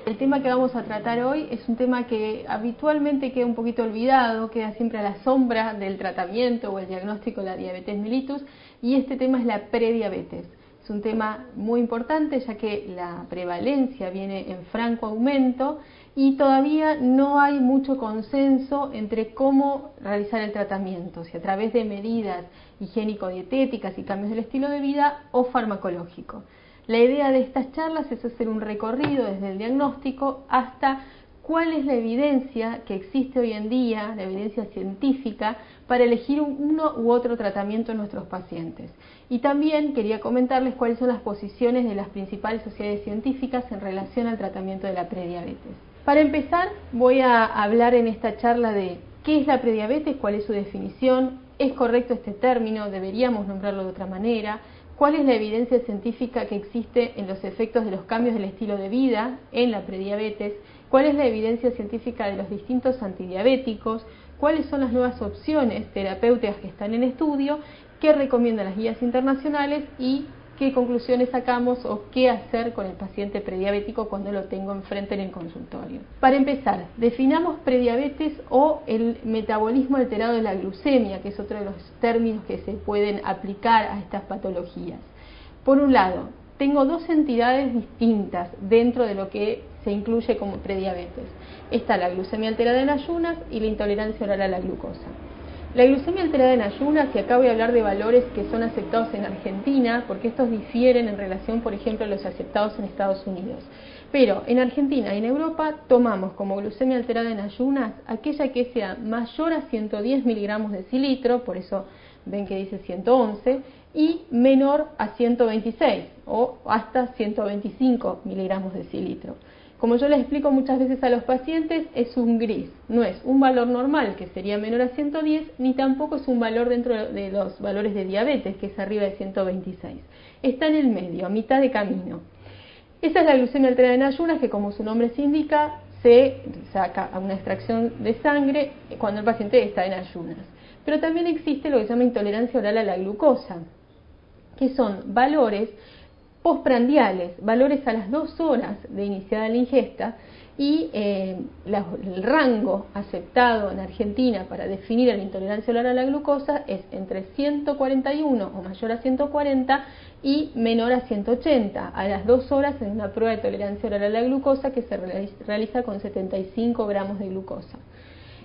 El tema que vamos a tratar hoy es un tema que habitualmente queda un poquito olvidado, queda siempre a la sombra del tratamiento o el diagnóstico de la diabetes mellitus, y este tema es la prediabetes. Es un tema muy importante ya que la prevalencia viene en franco aumento y todavía no hay mucho consenso entre cómo realizar el tratamiento, si a través de medidas higiénico-dietéticas y cambios del estilo de vida o farmacológico. La idea de estas charlas es hacer un recorrido desde el diagnóstico hasta cuál es la evidencia que existe hoy en día, la evidencia científica, para elegir uno u otro tratamiento en nuestros pacientes. Y también quería comentarles cuáles son las posiciones de las principales sociedades científicas en relación al tratamiento de la prediabetes. Para empezar, voy a hablar en esta charla de qué es la prediabetes, cuál es su definición, es correcto este término, deberíamos nombrarlo de otra manera, cuál es la evidencia científica que existe en los efectos de los cambios del estilo de vida en la prediabetes, cuál es la evidencia científica de los distintos antidiabéticos, cuáles son las nuevas opciones terapéuticas que están en estudio, qué recomiendan las guías internacionales y qué conclusiones sacamos o qué hacer con el paciente prediabético cuando lo tengo enfrente en el consultorio. Para empezar, definamos prediabetes o el metabolismo alterado de la glucemia, que es otro de los términos que se pueden aplicar a estas patologías. Por un lado, tengo dos entidades distintas dentro de lo que se incluye como prediabetes. Está la glucemia alterada en ayunas y la intolerancia oral a la glucosa. La glucemia alterada en ayunas, y acá voy a hablar de valores que son aceptados en Argentina, porque estos difieren en relación, por ejemplo, a los aceptados en Estados Unidos. Pero en Argentina y en Europa tomamos como glucemia alterada en ayunas aquella que sea mayor a 110 miligramos de decilitro, por eso ven que dice 111, y menor a 126 o hasta 125 miligramos de decilitro. Como yo les explico muchas veces a los pacientes, es un gris, no es un valor normal que sería menor a 110, ni tampoco es un valor dentro de los valores de diabetes que es arriba de 126. Está en el medio, a mitad de camino. Esa es la glucemia alterada en ayunas, que como su nombre se indica, se saca una extracción de sangre cuando el paciente está en ayunas. Pero también existe lo que se llama intolerancia oral a la glucosa, que son valores postprandiales, valores a las 2 horas de iniciada la ingesta, y el rango aceptado en Argentina para definir la intolerancia oral a la glucosa es entre 141 o mayor a 140 y menor a 180 a las 2 horas en una prueba de tolerancia oral a la glucosa que se realiza con 75 gramos de glucosa.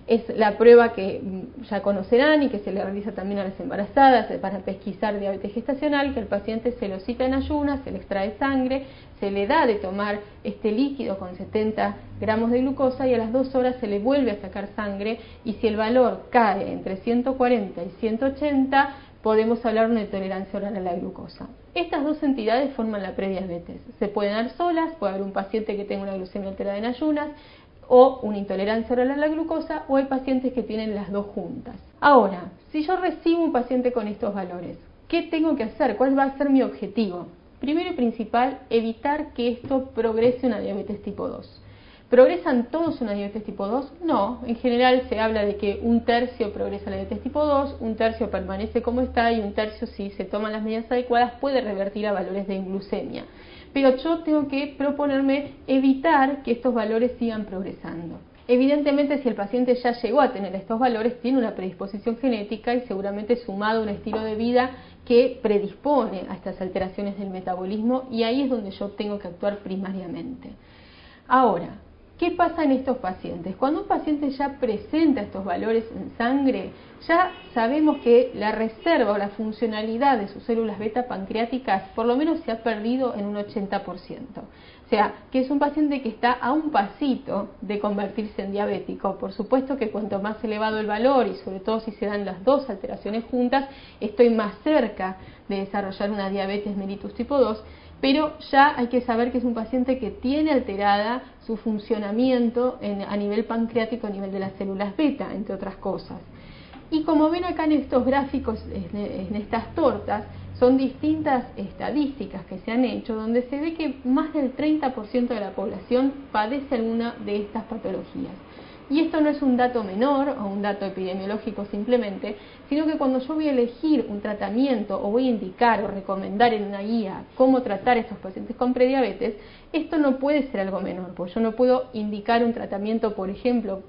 Es la prueba que ya conocerán y que se le realiza también a las embarazadas para pesquisar diabetes gestacional, que el paciente se lo cita en ayunas, se le extrae sangre, se le da de tomar este líquido con 70 gramos de glucosa y a las 2 horas se le vuelve a sacar sangre, y si el valor cae entre 140 y 180 podemos hablar de una intolerancia oral a la glucosa. Estas dos entidades forman la prediabetes. Se pueden dar solas, puede haber un paciente que tenga una glucemia alterada en ayunas o una intolerancia oral a la glucosa, o hay pacientes que tienen las dos juntas. Ahora, si yo recibo un paciente con estos valores, ¿qué tengo que hacer? ¿Cuál va a ser mi objetivo? Primero y principal, evitar que esto progrese una diabetes tipo 2. ¿Progresan todos una diabetes tipo 2? No, en general se habla de que un tercio progresa la diabetes tipo 2, un tercio permanece como está y un tercio, si se toman las medidas adecuadas, puede revertir a valores de glucemia. Pero yo tengo que proponerme evitar que estos valores sigan progresando. Evidentemente, si el paciente ya llegó a tener estos valores, tiene una predisposición genética y seguramente sumado a un estilo de vida que predispone a estas alteraciones del metabolismo, y ahí es donde yo tengo que actuar primariamente. Ahora, ¿qué pasa en estos pacientes? Cuando un paciente ya presenta estos valores en sangre, ya sabemos que la reserva o la funcionalidad de sus células beta pancreáticas por lo menos se ha perdido en un 80%. O sea, que es un paciente que está a un pasito de convertirse en diabético. Por supuesto que cuanto más elevado el valor, y sobre todo si se dan las dos alteraciones juntas, estoy más cerca de desarrollar una diabetes mellitus tipo 2, pero ya hay que saber que es un paciente que tiene alterada su funcionamiento a nivel pancreático, a nivel de las células beta, entre otras cosas. Y como ven acá en estos gráficos, en estas tortas, son distintas estadísticas que se han hecho, donde se ve que más del 30% de la población padece alguna de estas patologías. Y esto no es un dato menor o un dato epidemiológico simplemente, sino que cuando yo voy a elegir un tratamiento o voy a indicar o recomendar en una guía cómo tratar a estos pacientes con prediabetes, esto no puede ser algo menor, porque yo no puedo indicar un tratamiento, por ejemplo,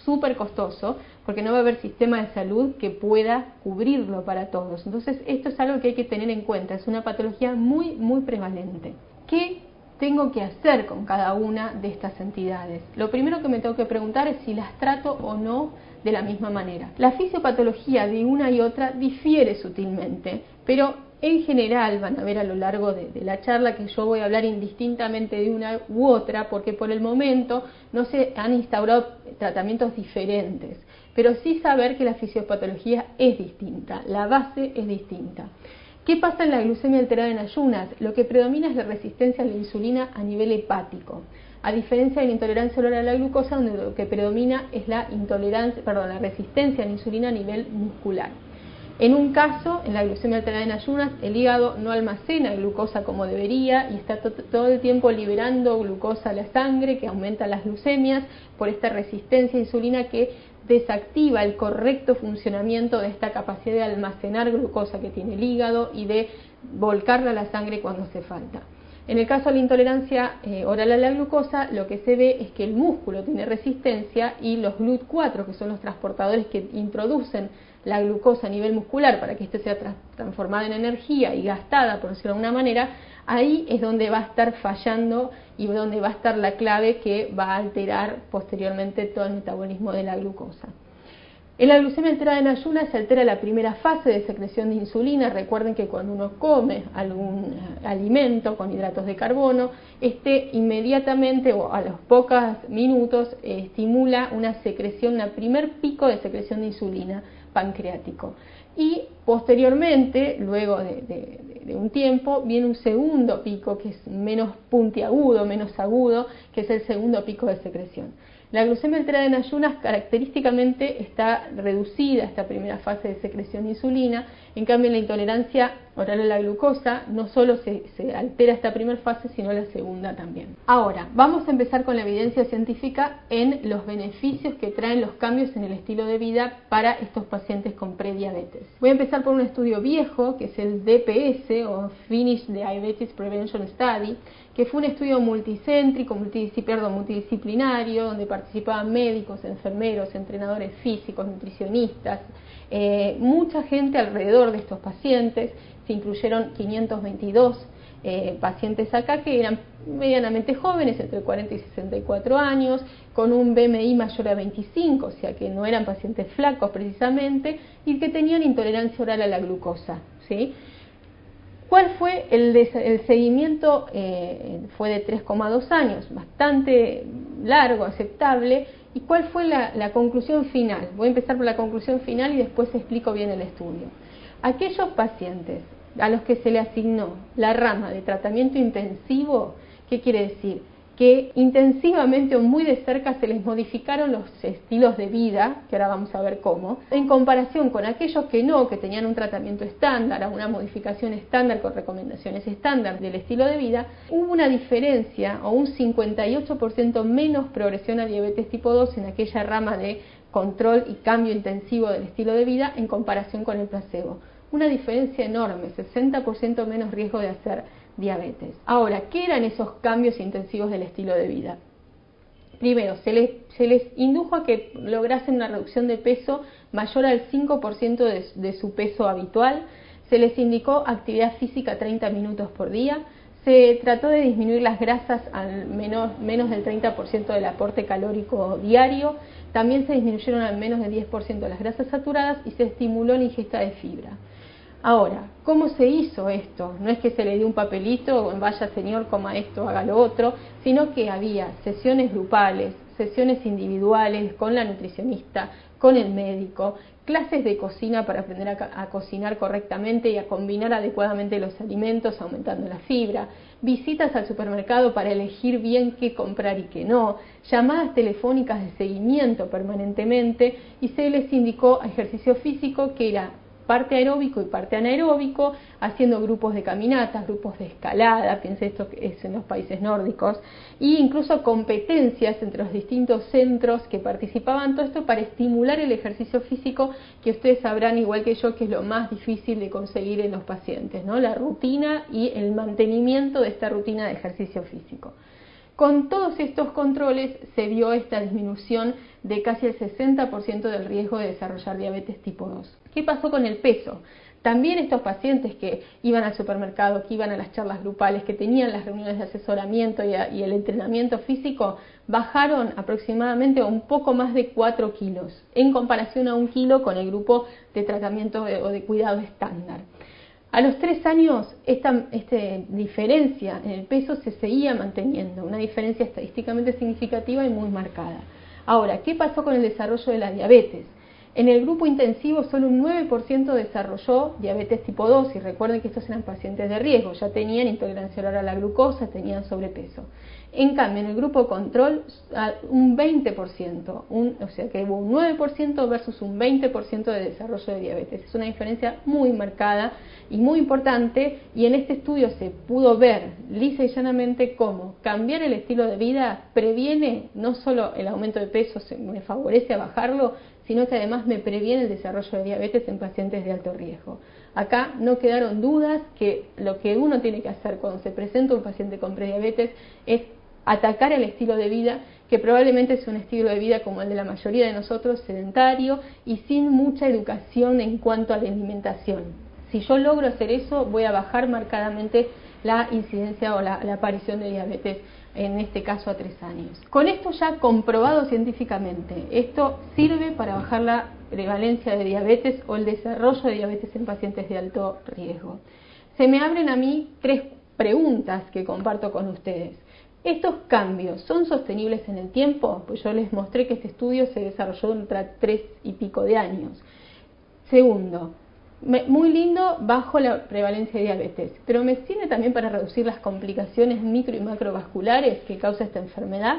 súper costoso, porque no va a haber sistema de salud que pueda cubrirlo para todos. Entonces, esto es algo que hay que tener en cuenta, es una patología muy, muy prevalente. ¿Qué tengo que hacer con cada una de estas entidades? Lo primero que me tengo que preguntar es si las trato o no de la misma manera. La fisiopatología de una y otra difiere sutilmente, pero en general van a ver a lo largo de la charla que yo voy a hablar indistintamente de una u otra, porque por el momento no se han instaurado tratamientos diferentes, pero sí saber que la fisiopatología es distinta, la base es distinta. ¿Qué pasa en la glucemia alterada en ayunas? Lo que predomina es la resistencia a la insulina a nivel hepático, a diferencia de la intolerancia oral a la glucosa, donde lo que predomina es la resistencia a la insulina a nivel muscular. En un caso, en la glucemia alterada en ayunas, el hígado no almacena glucosa como debería y está todo el tiempo liberando glucosa a la sangre, que aumenta las glucemias por esta resistencia a insulina que desactiva el correcto funcionamiento de esta capacidad de almacenar glucosa que tiene el hígado y de volcarla a la sangre cuando hace falta. En el caso de la intolerancia oral a la glucosa, lo que se ve es que el músculo tiene resistencia y los GLUT4, que son los transportadores que introducen la glucosa a nivel muscular para que éste sea transformada en energía y gastada, por decirlo de alguna manera, ahí es donde va a estar fallando y donde va a estar la clave que va a alterar posteriormente todo el metabolismo de la glucosa. En la glucemia alterada en ayunas se altera la primera fase de secreción de insulina. Recuerden que cuando uno come algún alimento con hidratos de carbono, inmediatamente o a los pocos minutos estimula una secreción, un primer pico de secreción de insulina pancreático. Y posteriormente, luego de un tiempo, viene un segundo pico que es menos puntiagudo, menos agudo, que es el segundo pico de secreción. La glucemia alterada en ayunas característicamente está reducida esta primera fase de secreción de insulina, en cambio en la intolerancia oral a la glucosa no solo se altera esta primera fase, sino la segunda también. Ahora, vamos a empezar con la evidencia científica en los beneficios que traen los cambios en el estilo de vida para estos pacientes con prediabetes. Voy a empezar por un estudio viejo, que es el DPS, o Finnish Diabetes Prevention Study, que fue un estudio multicéntrico, multidisciplinario, donde participaban médicos, enfermeros, entrenadores físicos, nutricionistas, mucha gente alrededor de estos pacientes. Se incluyeron 522 pacientes acá que eran medianamente jóvenes, entre 40 y 64 años, con un BMI mayor a 25, o sea que no eran pacientes flacos precisamente, y que tenían intolerancia oral a la glucosa, ¿sí? ¿Cuál fue el seguimiento? Fue de 3,2 años, bastante largo, aceptable. ¿Y cuál fue la conclusión final? Voy a empezar por la conclusión final y después explico bien el estudio. Aquellos pacientes a los que se le asignó la rama de tratamiento intensivo, ¿qué quiere decir? Que intensivamente o muy de cerca se les modificaron los estilos de vida, que ahora vamos a ver cómo, en comparación con aquellos que no, que tenían un tratamiento estándar, una modificación estándar con recomendaciones estándar del estilo de vida, hubo una diferencia o un 58% menos progresión a diabetes tipo 2 en aquella rama de control y cambio intensivo del estilo de vida en comparación con el placebo. Una diferencia enorme, 60% menos riesgo de hacer diabetes. Ahora, ¿qué eran esos cambios intensivos del estilo de vida? Primero, se les indujo a que lograsen una reducción de peso mayor al 5% de su peso habitual, se les indicó actividad física 30 minutos por día, se trató de disminuir las grasas al menos del 30% del aporte calórico diario, también se disminuyeron al menos del 10% de las grasas saturadas y se estimuló la ingesta de fibra. Ahora, ¿cómo se hizo esto? No es que se le dio un papelito, vaya señor, coma esto, haga lo otro, sino que había sesiones grupales, sesiones individuales con la nutricionista, con el médico, clases de cocina para aprender a cocinar correctamente y a combinar adecuadamente los alimentos, aumentando la fibra, visitas al supermercado para elegir bien qué comprar y qué no, llamadas telefónicas de seguimiento permanentemente, y se les indicó ejercicio físico que era parte aeróbico y parte anaeróbico, haciendo grupos de caminatas, grupos de escalada, piense esto que es en los países nórdicos, e incluso competencias entre los distintos centros que participaban, todo esto para estimular el ejercicio físico, que ustedes sabrán igual que yo que es lo más difícil de conseguir en los pacientes, ¿no? La rutina y el mantenimiento de esta rutina de ejercicio físico. Con todos estos controles se vio esta disminución de casi el 60% del riesgo de desarrollar diabetes tipo 2. ¿Qué pasó con el peso? También estos pacientes que iban al supermercado, que iban a las charlas grupales, que tenían las reuniones de asesoramiento y el entrenamiento físico, bajaron aproximadamente un poco más de 4 kilos, en comparación a 1 kilo con el grupo de tratamiento o de cuidado estándar. A los 3 años, esta diferencia en el peso se seguía manteniendo, una diferencia estadísticamente significativa y muy marcada. Ahora, ¿qué pasó con el desarrollo de la diabetes? En el grupo intensivo, solo un 9% desarrolló diabetes tipo 2, y recuerden que estos eran pacientes de riesgo, ya tenían intolerancia oral a la glucosa, tenían sobrepeso. En cambio, en el grupo control, un 20%, o sea que hubo un 9% versus un 20% de desarrollo de diabetes. Es una diferencia muy marcada y muy importante, y en este estudio se pudo ver lisa y llanamente cómo cambiar el estilo de vida previene no solo el aumento de peso, me favorece a bajarlo, sino que además me previene el desarrollo de diabetes en pacientes de alto riesgo. Acá no quedaron dudas que lo que uno tiene que hacer cuando se presenta un paciente con prediabetes es atacar el estilo de vida, que probablemente es un estilo de vida como el de la mayoría de nosotros, sedentario y sin mucha educación en cuanto a la alimentación. Si yo logro hacer eso, voy a bajar marcadamente la incidencia o la aparición de diabetes, en este caso a 3 años. Con esto ya comprobado científicamente, esto sirve para bajar la prevalencia de diabetes o el desarrollo de diabetes en pacientes de alto riesgo. Se me abren a mí 3 preguntas que comparto con ustedes. ¿Estos cambios son sostenibles en el tiempo? Pues yo les mostré que este estudio se desarrolló durante 3 y pico de años. Segundo, muy lindo, bajo la prevalencia de diabetes, pero me sirve también para reducir las complicaciones micro y macrovasculares que causa esta enfermedad.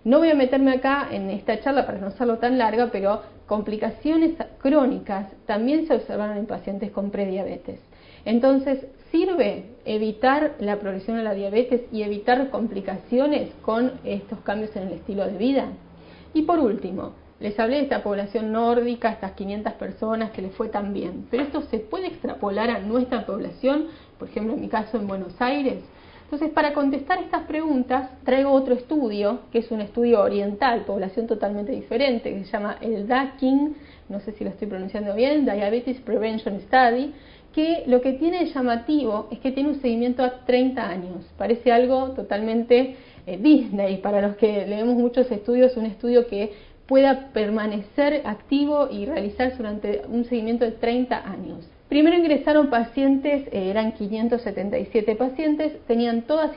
No voy a meterme acá en esta charla para no hacerlo tan larga, pero complicaciones crónicas también se observaron en pacientes con prediabetes. Entonces, ¿sirve evitar la progresión de la diabetes y evitar complicaciones con estos cambios en el estilo de vida? Y por último, les hablé de esta población nórdica, estas 500 personas que les fue tan bien, pero esto se puede extrapolar a nuestra población, por ejemplo en mi caso en Buenos Aires. Entonces, para contestar estas preguntas, traigo otro estudio, que es un estudio oriental, población totalmente diferente, que se llama el DAKIN, no sé si lo estoy pronunciando bien, Diabetes Prevention Study, que lo que tiene de llamativo es que tiene un seguimiento a 30 años. Parece algo totalmente Disney, para los que leemos muchos estudios, un estudio que pueda permanecer activo y realizarse durante un seguimiento de 30 años. Primero ingresaron pacientes, eran 577 pacientes, tenían todos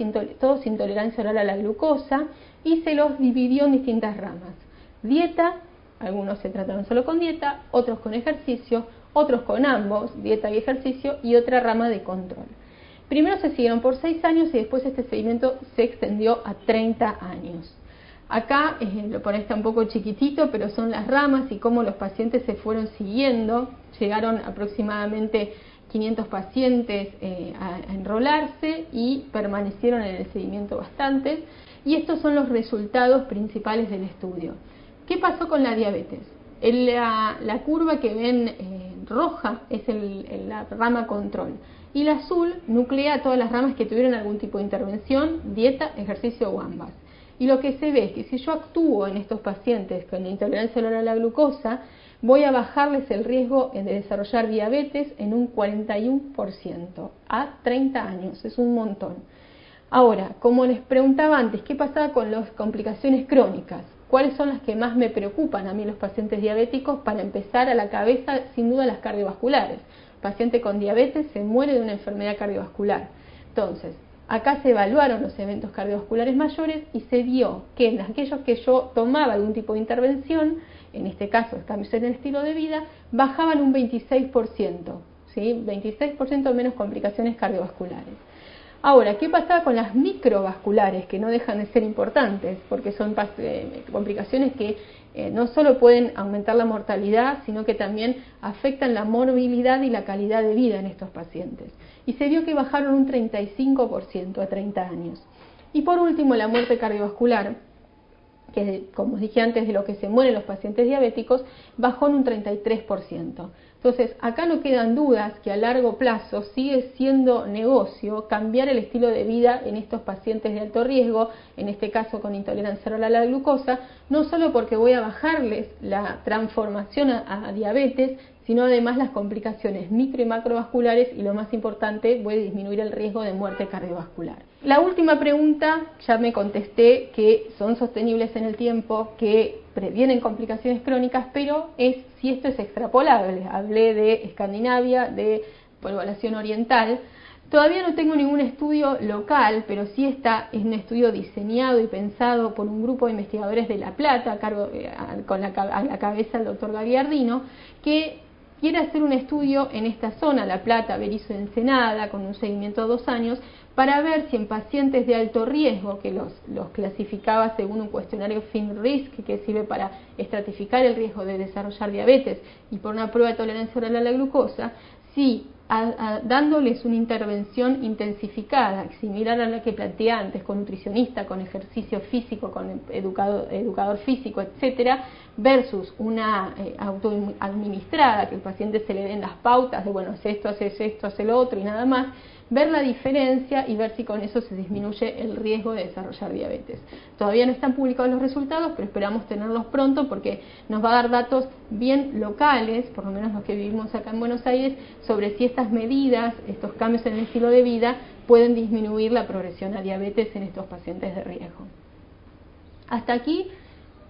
intolerancia oral a la glucosa, y se los dividió en distintas ramas. Dieta, algunos se trataron solo con dieta, otros con ejercicio, otros con ambos, dieta y ejercicio, y otra rama de control. Primero se siguieron por 6 años y después este seguimiento se extendió a 30 años. Acá lo pone está un poco chiquitito, pero son las ramas y cómo los pacientes se fueron siguiendo. Llegaron aproximadamente 500 pacientes a enrolarse y permanecieron en el seguimiento bastantes. Y estos son los resultados principales del estudio. ¿Qué pasó con la diabetes? La curva que ven roja es la rama control, y la azul nuclea todas las ramas que tuvieron algún tipo de intervención, dieta, ejercicio o ambas. Y lo que se ve es que si yo actúo en estos pacientes con intolerancia oral a la glucosa, voy a bajarles el riesgo de desarrollar diabetes en un 41% a 30 años, es un montón. Ahora, como les preguntaba antes, ¿qué pasaba con las complicaciones crónicas? ¿Cuáles son las que más me preocupan a mí los pacientes diabéticos? Para empezar, a la cabeza, sin duda, las cardiovasculares. El paciente con diabetes se muere de una enfermedad cardiovascular. Entonces, acá se evaluaron los eventos cardiovasculares mayores y se vio que en aquellos que yo tomaba algún tipo de intervención, en este caso cambios en el estilo de vida, bajaban un 26%, ¿sí? 26% menos complicaciones cardiovasculares. Ahora, ¿qué pasaba con las microvasculares, que no dejan de ser importantes? Porque son complicaciones que no solo pueden aumentar la mortalidad, sino que también afectan la morbilidad y la calidad de vida en estos pacientes. Y se vio que bajaron un 35% a 30 años. Y por último, la muerte cardiovascular, que como dije antes, de lo que se mueren los pacientes diabéticos, bajó en un 33%. Entonces, acá no quedan dudas que a largo plazo sigue siendo negocio cambiar el estilo de vida en estos pacientes de alto riesgo, en este caso con intolerancia oral a la glucosa, no solo porque voy a bajarles la transformación a diabetes, sino además las complicaciones micro y macrovasculares y lo más importante, voy a disminuir el riesgo de muerte cardiovascular. La última pregunta, ya me contesté que son sostenibles en el tiempo, que previenen complicaciones crónicas, pero es si esto es extrapolable. Hablé de Escandinavia, de población oriental. Todavía no tengo ningún estudio local, pero sí es un estudio diseñado y pensado por un grupo de investigadores de La Plata, a la cabeza el doctor Gagliardino, que quiere hacer un estudio en esta zona, La Plata, Berisso, Ensenada, con un seguimiento de 2 años, para ver si en pacientes de alto riesgo, que los clasificaba según un cuestionario FINRISK, que sirve para estratificar el riesgo de desarrollar diabetes, y por una prueba de tolerancia oral a la glucosa, si dándoles una intervención intensificada, similar a la que planteé antes, con nutricionista, con ejercicio físico, con educador físico, etcétera, versus una autoadministrada, que el paciente se le den las pautas de, bueno, hace esto, hace lo otro y nada más, ver la diferencia y ver si con eso se disminuye el riesgo de desarrollar diabetes. Todavía no están publicados los resultados, pero esperamos tenerlos pronto porque nos va a dar datos bien locales, por lo menos los que vivimos acá en Buenos Aires, sobre si estas medidas, estos cambios en el estilo de vida, pueden disminuir la progresión a diabetes en estos pacientes de riesgo. Hasta aquí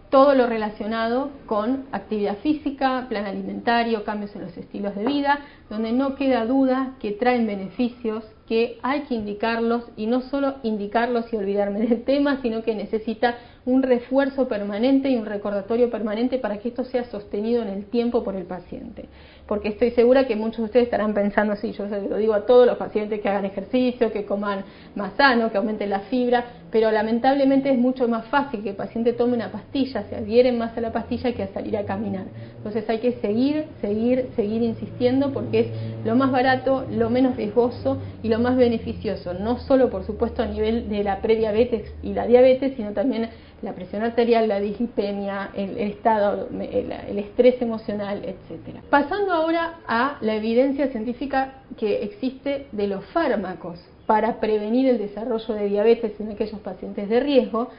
todo lo relacionado con actividad física, plan alimentario, cambios en los estilos de vida, donde no queda duda que traen beneficios, que hay que indicarlos y no solo indicarlos y olvidarme del tema, sino que necesita un refuerzo permanente y un recordatorio permanente para que esto sea sostenido en el tiempo por el paciente. Porque estoy segura que muchos de ustedes estarán pensando, sí, yo se lo digo a todos los pacientes que hagan ejercicio, que coman más sano, que aumenten la fibra, pero lamentablemente es mucho más fácil que el paciente tome una pastilla, se adhieren más a la pastilla que a salir a caminar. Entonces hay que seguir insistiendo porque es lo más barato, lo menos riesgoso y lo más beneficioso, no solo por supuesto a nivel de la prediabetes y la diabetes, sino también la presión arterial, la dislipemia, el estado, el estrés emocional, etcétera. Pasando ahora a la evidencia científica que existe de los fármacos para prevenir el desarrollo de diabetes en aquellos pacientes de riesgo,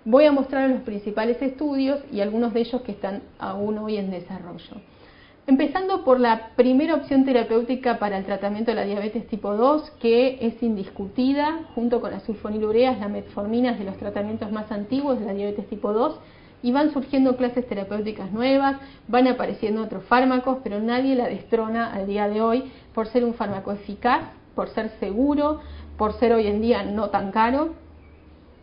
voy a mostrar los principales estudios y algunos de ellos que están aún hoy en desarrollo. Empezando por la primera opción terapéutica para el tratamiento de la diabetes tipo 2, que es indiscutida, junto con las sulfonilureas, la metformina es de los tratamientos más antiguos de la diabetes tipo 2, y van surgiendo clases terapéuticas nuevas, van apareciendo otros fármacos, pero nadie la destrona al día de hoy por ser un fármaco eficaz, por ser seguro, por ser hoy en día no tan caro,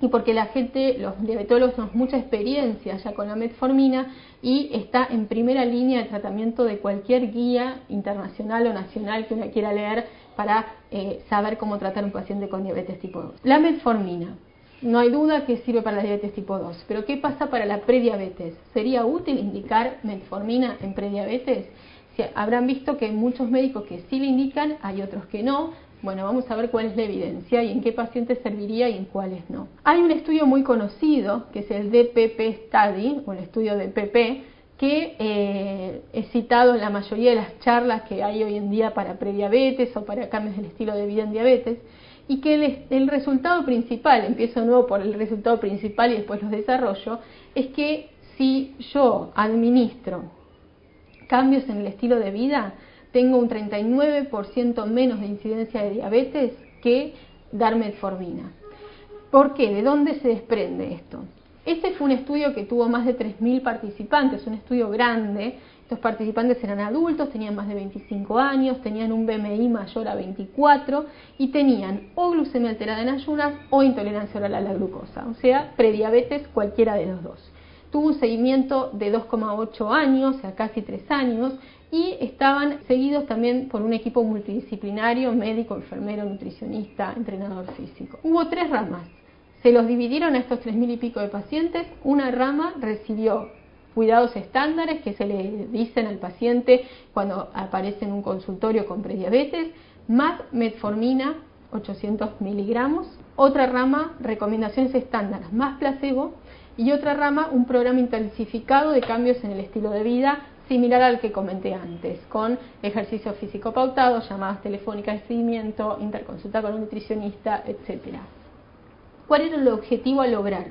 y porque la gente, los diabetólogos, tenemos mucha experiencia ya con la metformina y está en primera línea de tratamiento de cualquier guía internacional o nacional que uno quiera leer para saber cómo tratar a un paciente con diabetes tipo 2. La metformina, no hay duda que sirve para la diabetes tipo 2, pero ¿qué pasa para la prediabetes? ¿Sería útil indicar metformina en prediabetes? Habrán visto que hay muchos médicos que sí le indican, hay otros que no. Bueno, vamos a ver cuál es la evidencia y en qué pacientes serviría y en cuáles no. Hay un estudio muy conocido, que es el DPP Study, o el estudio de PP, que es citado en la mayoría de las charlas que hay hoy en día para prediabetes o para cambios del estilo de vida en diabetes, y que el resultado principal, empiezo de nuevo por el resultado principal y después los desarrollo, es que si yo administro cambios en el estilo de vida, tengo un 39% menos de incidencia de diabetes que dar metformina. ¿Por qué? ¿De dónde se desprende esto? Este fue un estudio que tuvo más de 3.000 participantes, un estudio grande. Estos participantes eran adultos, tenían más de 25 años, tenían un BMI mayor a 24 y tenían o glucemia alterada en ayunas o intolerancia oral a la glucosa, o sea, prediabetes, cualquiera de los dos. Tuvo un seguimiento de 2,8 años, o sea, casi 3 años, y estaban seguidos también por un equipo multidisciplinario, médico, enfermero, nutricionista, entrenador físico. Hubo 3 ramas. Se los dividieron a estos 3.000 y pico de pacientes. Una rama recibió cuidados estándares que se le dicen al paciente cuando aparece en un consultorio con prediabetes, más metformina, 800 miligramos. Otra rama, recomendaciones estándares más placebo, y otra rama, un programa intensificado de cambios en el estilo de vida, similar al que comenté antes, con ejercicio físico pautado, llamadas telefónicas de seguimiento, interconsulta con un nutricionista, etc. ¿Cuál era el objetivo a lograr?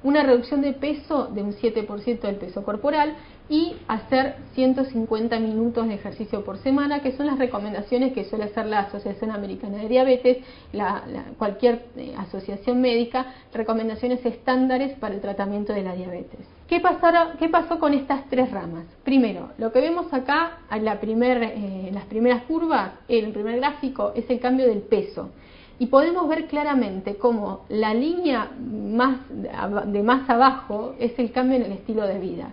Una reducción de peso de un 7% del peso corporal y hacer 150 minutos de ejercicio por semana, que son las recomendaciones que suele hacer la Asociación Americana de Diabetes, cualquier asociación médica, recomendaciones estándares para el tratamiento de la diabetes. ¿Qué pasó con estas 3 ramas? Primero, lo que vemos acá en las primeras curvas, en el primer gráfico, es el cambio del peso. Y podemos ver claramente cómo la línea de más abajo es el cambio en el estilo de vida.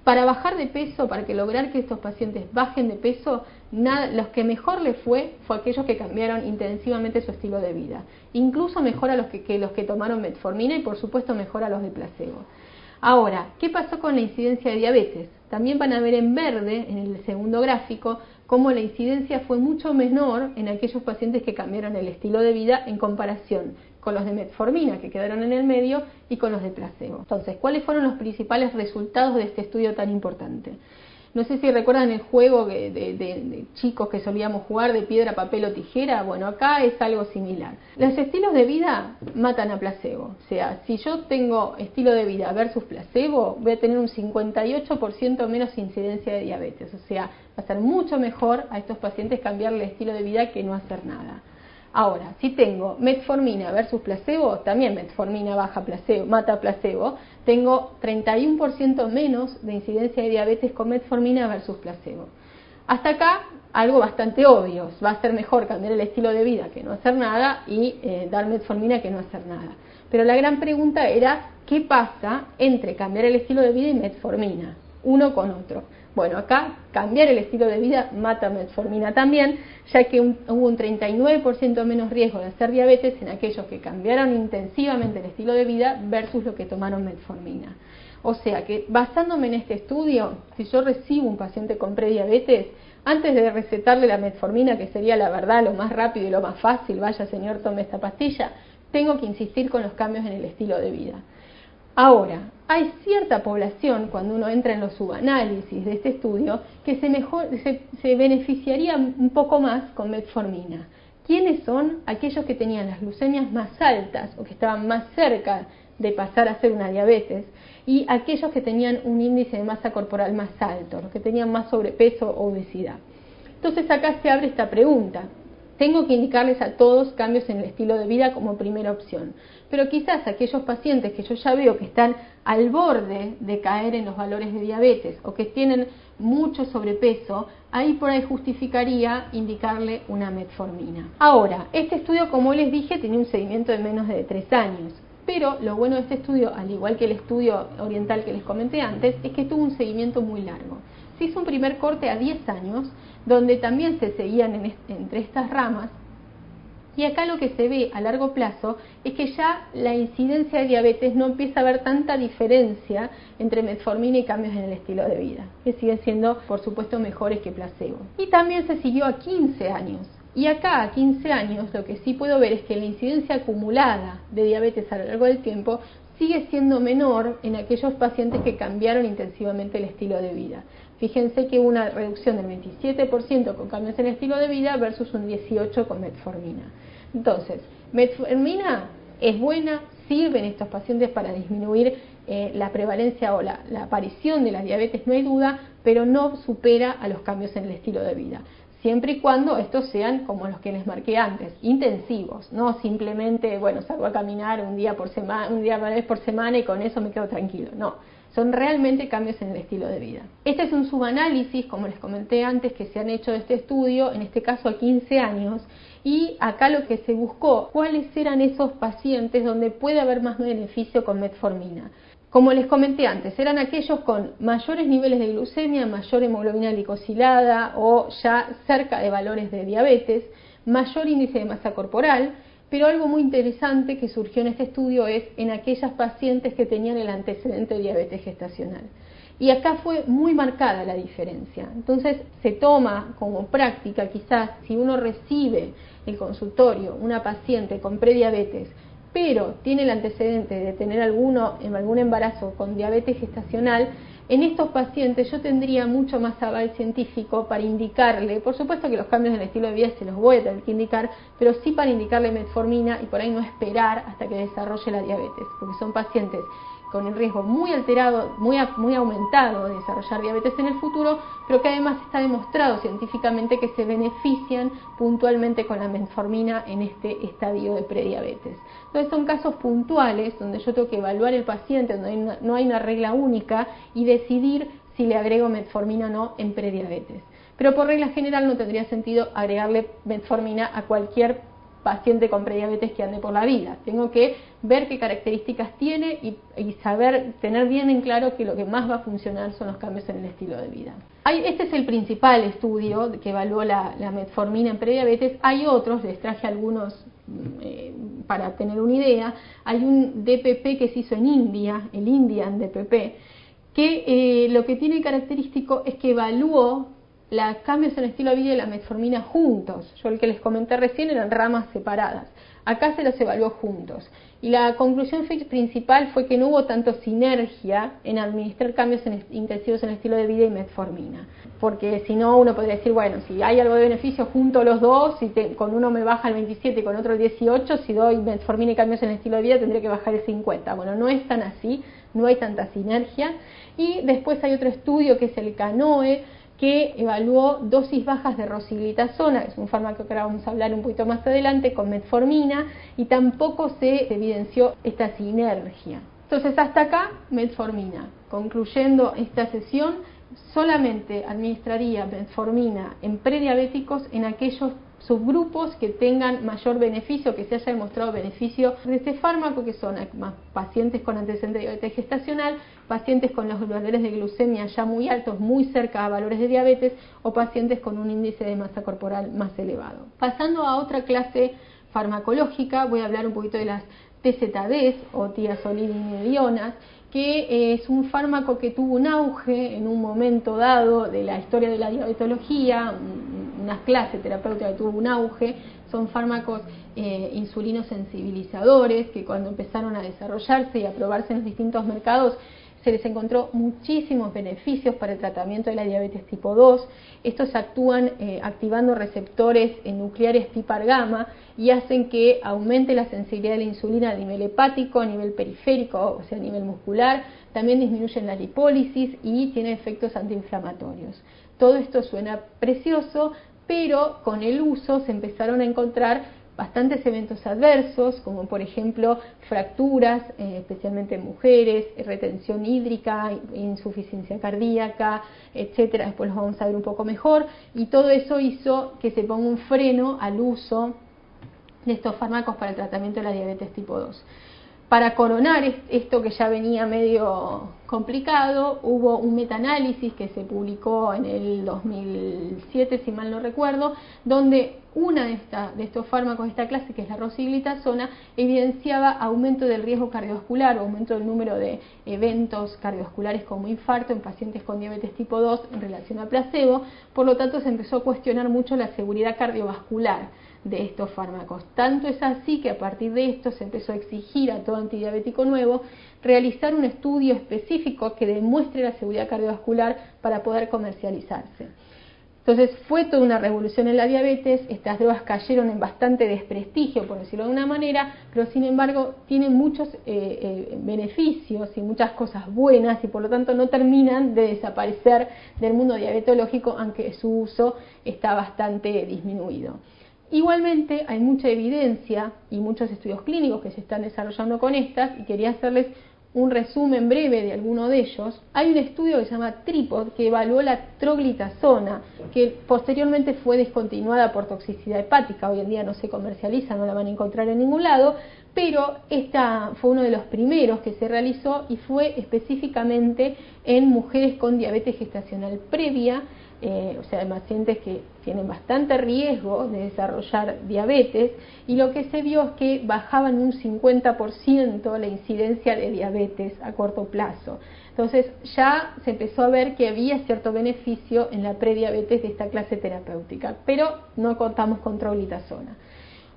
Para bajar de peso, para lograr que estos pacientes bajen de peso, los que mejor les fue aquellos que cambiaron intensivamente su estilo de vida. Incluso mejor a los que tomaron metformina y por supuesto mejor a los de placebo. Ahora, ¿qué pasó con la incidencia de diabetes? También van a ver en verde, en el segundo gráfico, cómo la incidencia fue mucho menor en aquellos pacientes que cambiaron el estilo de vida en comparación con los de metformina, que quedaron en el medio, y con los de placebo. Entonces, ¿cuáles fueron los principales resultados de este estudio tan importante? No sé si recuerdan el juego de chicos que solíamos jugar de piedra, papel o tijera. Bueno, acá es algo similar. Los estilos de vida matan a placebo. O sea, si yo tengo estilo de vida versus placebo, voy a tener un 58% menos incidencia de diabetes. O sea, va a ser mucho mejor a estos pacientes cambiarle el estilo de vida que no hacer nada. Ahora, si tengo metformina versus placebo, también metformina mata placebo, tengo 31% menos de incidencia de diabetes con metformina versus placebo. Hasta acá, algo bastante obvio, va a ser mejor cambiar el estilo de vida que no hacer nada y dar metformina que no hacer nada. Pero la gran pregunta era, ¿qué pasa entre cambiar el estilo de vida y metformina? Uno con otro. Bueno, acá cambiar el estilo de vida mata metformina también, ya que hubo un 39% menos riesgo de hacer diabetes en aquellos que cambiaron intensivamente el estilo de vida versus los que tomaron metformina. O sea que, basándome en este estudio, si yo recibo un paciente con prediabetes, antes de recetarle la metformina, que sería la verdad lo más rápido y lo más fácil, vaya señor, tome esta pastilla, tengo que insistir con los cambios en el estilo de vida. Ahora, hay cierta población, cuando uno entra en los subanálisis de este estudio, que se beneficiaría un poco más con metformina. ¿Quiénes son? Aquellos que tenían las glucemias más altas o que estaban más cerca de pasar a ser una diabetes, y aquellos que tenían un índice de masa corporal más alto, los que tenían más sobrepeso o obesidad. Entonces acá se abre esta pregunta. Tengo que indicarles a todos cambios en el estilo de vida como primera opción, pero quizás aquellos pacientes que yo ya veo que están al borde de caer en los valores de diabetes o que tienen mucho sobrepeso, ahí por ahí justificaría indicarle una metformina. Ahora, este estudio, como les dije, tenía un seguimiento de menos de 3 años, pero lo bueno de este estudio, al igual que el estudio oriental que les comenté antes, es que tuvo un seguimiento muy largo. Se hizo un primer corte a 10 años, donde también se seguían entre estas ramas, y acá lo que se ve a largo plazo es que ya la incidencia de diabetes no empieza a haber tanta diferencia entre metformina y cambios en el estilo de vida, que siguen siendo, por supuesto, mejores que placebo. Y también se siguió a 15 años. Y acá a 15 años lo que sí puedo ver es que la incidencia acumulada de diabetes a lo largo del tiempo sigue siendo menor en aquellos pacientes que cambiaron intensivamente el estilo de vida. Fíjense que hubo una reducción del 27% con cambios en el estilo de vida versus un 18% con metformina. Entonces, metformina es buena, sirve en estos pacientes para disminuir la prevalencia o la aparición de la diabetes, no hay duda, pero no supera a los cambios en el estilo de vida. Siempre y cuando estos sean como los que les marqué antes, intensivos, no simplemente, bueno, salgo a caminar una vez por semana y con eso me quedo tranquilo, no. Son realmente cambios en el estilo de vida. Este es un subanálisis, como les comenté antes, que se han hecho de este estudio, en este caso a 15 años, y acá lo que se buscó, cuáles eran esos pacientes donde puede haber más beneficio con metformina. Como les comenté antes, eran aquellos con mayores niveles de glucemia, mayor hemoglobina glicosilada o ya cerca de valores de diabetes, mayor índice de masa corporal, pero algo muy interesante que surgió en este estudio es en aquellas pacientes que tenían el antecedente de diabetes gestacional. Y acá fue muy marcada la diferencia. Entonces se toma como práctica, quizás si uno recibe el consultorio, una paciente con prediabetes, pero tiene el antecedente de tener algún embarazo con diabetes gestacional, en estos pacientes yo tendría mucho más aval científico para indicarle, por supuesto que los cambios en el estilo de vida se los voy a tener que indicar, pero sí para indicarle metformina y por ahí no esperar hasta que desarrolle la diabetes, porque son pacientes con el riesgo muy alterado, muy aumentado de desarrollar diabetes en el futuro, pero que además está demostrado científicamente que se benefician puntualmente con la metformina en este estadio de prediabetes. Entonces son casos puntuales donde yo tengo que evaluar el paciente, donde no hay una regla única y decidir si le agrego metformina o no en prediabetes. Pero por regla general no tendría sentido agregarle metformina a cualquier paciente con prediabetes que ande por la vida. Tengo que ver qué características tiene y saber, tener bien en claro que lo que más va a funcionar son los cambios en el estilo de vida. Este es el principal estudio que evaluó la metformina en prediabetes. Hay otros, les traje algunos para tener una idea. Hay un DPP que se hizo en India, el Indian DPP, que lo que tiene característico es que evaluó los cambios en el estilo de vida y la metformina juntos. Yo el que les comenté recién eran ramas separadas. Acá se los evaluó juntos. Y la conclusión principal fue que no hubo tanto sinergia en administrar cambios intensivos en el estilo de vida y metformina. Porque si no, uno podría decir, bueno, si hay algo de beneficio, junto los dos, si con uno me baja el 27 y con otro el 18, si doy metformina y cambios en el estilo de vida, tendría que bajar el 50. Bueno, no es tan así, no hay tanta sinergia. Y después hay otro estudio que es el CANOE, que evaluó dosis bajas de rosiglitazona, que es un fármaco que ahora vamos a hablar un poquito más adelante, con metformina, y tampoco se evidenció esta sinergia. Entonces hasta acá metformina. Concluyendo esta sesión, solamente administraría metformina en prediabéticos en aquellos subgrupos que tengan mayor beneficio, que se haya demostrado beneficio de este fármaco, que son pacientes con antecedente de diabetes gestacional, pacientes con los valores de glucemia ya muy altos, muy cerca a valores de diabetes, o pacientes con un índice de masa corporal más elevado. Pasando a otra clase farmacológica, voy a hablar un poquito de las TZDs o tiazolidinedionas, que es un fármaco que tuvo un auge en un momento dado de la historia de la diabetología, una clase terapéutica que tuvo un auge. Son fármacos insulinosensibilizadores que cuando empezaron a desarrollarse y a probarse en los distintos mercados se les encontró muchísimos beneficios para el tratamiento de la diabetes tipo 2. Estos actúan activando receptores nucleares PPAR-gamma y hacen que aumente la sensibilidad de la insulina a nivel hepático, a nivel periférico, o sea, a nivel muscular. También disminuyen la lipólisis y tienen efectos antiinflamatorios. Todo esto suena precioso, pero con el uso se empezaron a encontrar bastantes eventos adversos, como por ejemplo fracturas, especialmente en mujeres, retención hídrica, insuficiencia cardíaca, etcétera. Después los vamos a ver un poco mejor, y todo eso hizo que se ponga un freno al uso de estos fármacos para el tratamiento de la diabetes tipo 2. Para coronar esto que ya venía medio complicado, hubo un metaanálisis que se publicó en el 2007, si mal no recuerdo, donde una de estos fármacos de esta clase, que es la rosiglitazona, evidenciaba aumento del riesgo cardiovascular, aumento del número de eventos cardiovasculares como infarto en pacientes con diabetes tipo 2 en relación a placebo. Por lo tanto, se empezó a cuestionar mucho la seguridad cardiovascular de estos fármacos. Tanto es así que a partir de esto se empezó a exigir a todo antidiabético nuevo realizar un estudio específico que demuestre la seguridad cardiovascular para poder comercializarse. Entonces fue toda una revolución en la diabetes. Estas drogas cayeron en bastante desprestigio, por decirlo de una manera, pero sin embargo tienen muchos beneficios y muchas cosas buenas, y por lo tanto no terminan de desaparecer del mundo diabetológico, aunque su uso está bastante disminuido. Igualmente hay mucha evidencia y muchos estudios clínicos que se están desarrollando con estas, y quería hacerles un resumen breve de alguno de ellos. Hay un estudio que se llama TRIPOD que evaluó la troglitazona, que posteriormente fue descontinuada por toxicidad hepática. Hoy en día no se comercializa, no la van a encontrar en ningún lado, pero esta fue uno de los primeros que se realizó y fue específicamente en mujeres con diabetes gestacional previa, o sea, en pacientes que tienen bastante riesgo de desarrollar diabetes, y lo que se vio es que bajaban un 50% la incidencia de diabetes a corto plazo. Entonces ya se empezó a ver que había cierto beneficio en la prediabetes de esta clase terapéutica, pero no contamos con troglitazona.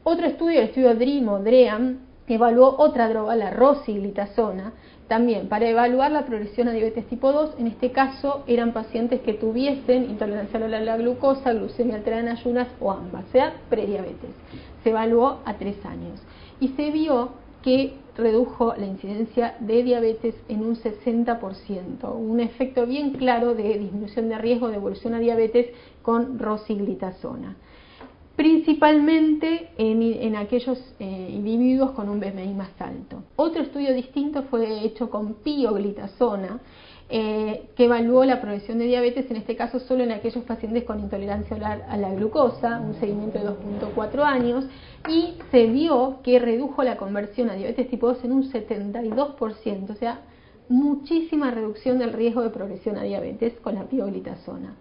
Otro estudio, el estudio DREAM o DREAM, evaluó otra droga, la rosiglitazona, también para evaluar la progresión a diabetes tipo 2. En este caso eran pacientes que tuviesen intolerancia a la glucosa, glucemia alterada en ayunas o ambas, o sea, prediabetes. Se evaluó a 3 años y se vio que redujo la incidencia de diabetes en un 60%, un efecto bien claro de disminución de riesgo de evolución a diabetes con rosiglitazona, principalmente en aquellos individuos con un BMI más alto. Otro estudio distinto fue hecho con pioglitazona, que evaluó la progresión de diabetes, en este caso solo en aquellos pacientes con intolerancia a la glucosa, un seguimiento de 2.4 años, y se vio que redujo la conversión a diabetes tipo 2 en un 72%, o sea, muchísima reducción del riesgo de progresión a diabetes con la pioglitazona.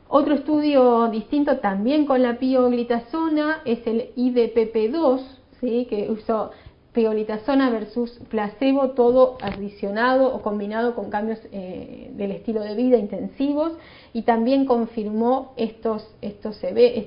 Otro estudio distinto también con la pioglitazona es el IDPP2, ¿sí?, que usó pioglitazona versus placebo, todo adicionado o combinado con cambios del estilo de vida intensivos, y también confirmó estos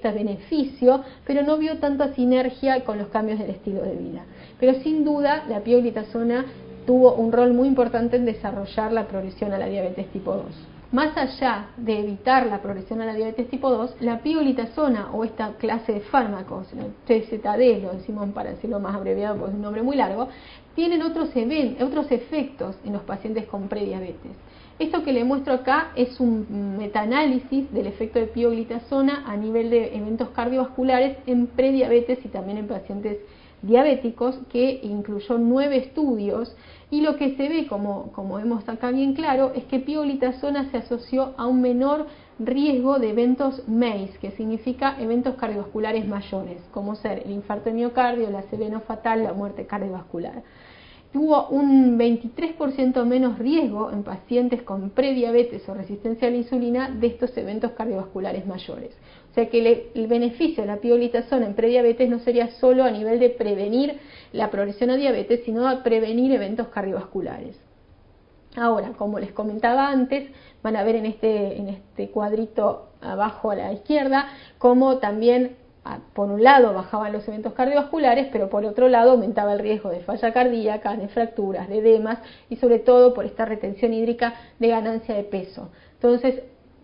beneficios, pero no vio tanta sinergia con los cambios del estilo de vida. Pero sin duda la pioglitazona tuvo un rol muy importante en desarrollar la progresión a la diabetes tipo 2. Más allá de evitar la progresión a la diabetes tipo 2, la pioglitazona o esta clase de fármacos, el TZD, lo decimos para decirlo más abreviado porque es un nombre muy largo, tienen otros efectos en los pacientes con prediabetes. Esto que le muestro acá es un metaanálisis del efecto de pioglitazona a nivel de eventos cardiovasculares en prediabetes y también en pacientes diabéticos, que incluyó 9 estudios, y lo que se ve, como vemos acá bien claro, es que pioglitazona se asoció a un menor riesgo de eventos MACE, que significa eventos cardiovasculares mayores, como ser el infarto de miocardio, la ACV no fatal, la muerte cardiovascular. Tuvo un 23% menos riesgo en pacientes con prediabetes o resistencia a la insulina de estos eventos cardiovasculares mayores. O sea que el beneficio de la pioglitazona en prediabetes no sería solo a nivel de prevenir la progresión a diabetes, sino a prevenir eventos cardiovasculares. Ahora, como les comentaba antes, van a ver en este cuadrito abajo a la izquierda cómo también por un lado bajaban los eventos cardiovasculares, pero por otro lado aumentaba el riesgo de falla cardíaca, de fracturas, de edemas y sobre todo por esta retención hídrica de ganancia de peso. Entonces,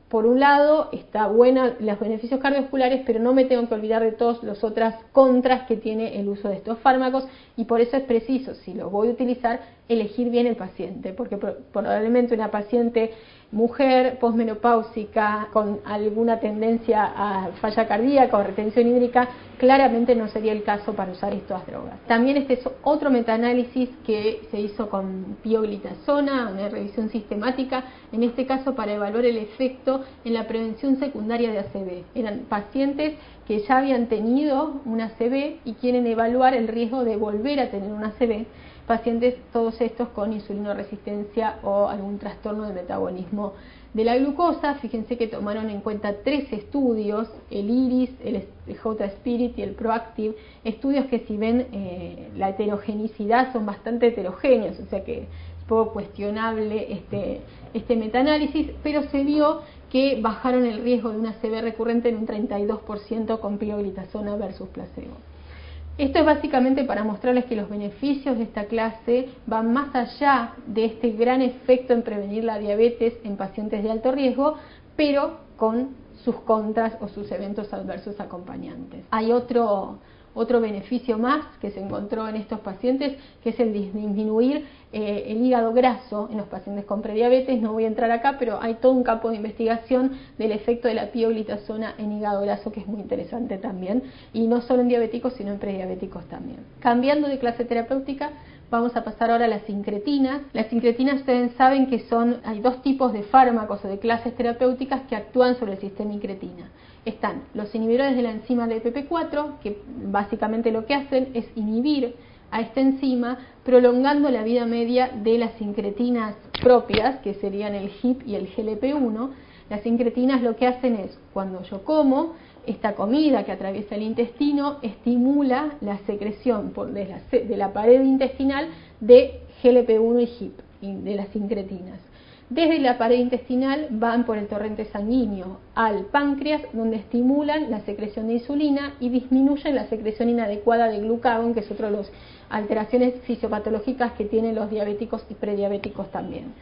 por un lado está buena los beneficios cardiovasculares, pero no me tengo que olvidar de todas las otras contras que tiene el uso de estos fármacos, y por eso es preciso, si los voy a utilizar, elegir bien el paciente, porque probablemente una paciente mujer posmenopáusica con alguna tendencia a falla cardíaca o retención hídrica, claramente no sería el caso para usar estas drogas. También este es otro metaanálisis que se hizo con pioglitazona, una revisión sistemática, en este caso para evaluar el efecto en la prevención secundaria de ACV. Eran pacientes que ya habían tenido una ACV y quieren evaluar el riesgo de volver a tener una ACV, pacientes todos estos con insulinoresistencia o algún trastorno de metabolismo de la glucosa. Fíjense que tomaron en cuenta 3 estudios, el IRIS, el J-Spirit y el ProActive, estudios que, si ven la heterogenicidad, son bastante heterogéneos, o sea que es poco cuestionable este metaanálisis, pero se vio que bajaron el riesgo de una ACV recurrente en un 32% con pioglitazona versus placebo. Esto es básicamente para mostrarles que los beneficios de esta clase van más allá de este gran efecto en prevenir la diabetes en pacientes de alto riesgo, pero con sus contras o sus eventos adversos acompañantes. Hay otro beneficio más que se encontró en estos pacientes, que es el disminuir el hígado graso en los pacientes con prediabetes. No voy a entrar acá, pero hay todo un campo de investigación del efecto de la pioglitazona en hígado graso que es muy interesante también, y no solo en diabéticos, sino en prediabéticos también. Cambiando de clase terapéutica, vamos a pasar ahora a las incretinas. Las incretinas, ustedes saben que hay 2 tipos de fármacos o de clases terapéuticas que actúan sobre el sistema incretina. Están los inhibidores de la enzima de PP4, que básicamente lo que hacen es inhibir a esta enzima, prolongando la vida media de las incretinas propias, que serían el HIP y el GLP-1. Las incretinas lo que hacen es, cuando yo como, esta comida que atraviesa el intestino estimula la secreción de la pared intestinal de GLP-1 y HIP, de las incretinas. Desde la pared intestinal van por el torrente sanguíneo al páncreas, donde estimulan la secreción de insulina y disminuyen la secreción inadecuada de glucagón, que es otra de las alteraciones fisiopatológicas que tienen los diabéticos y prediabéticos también.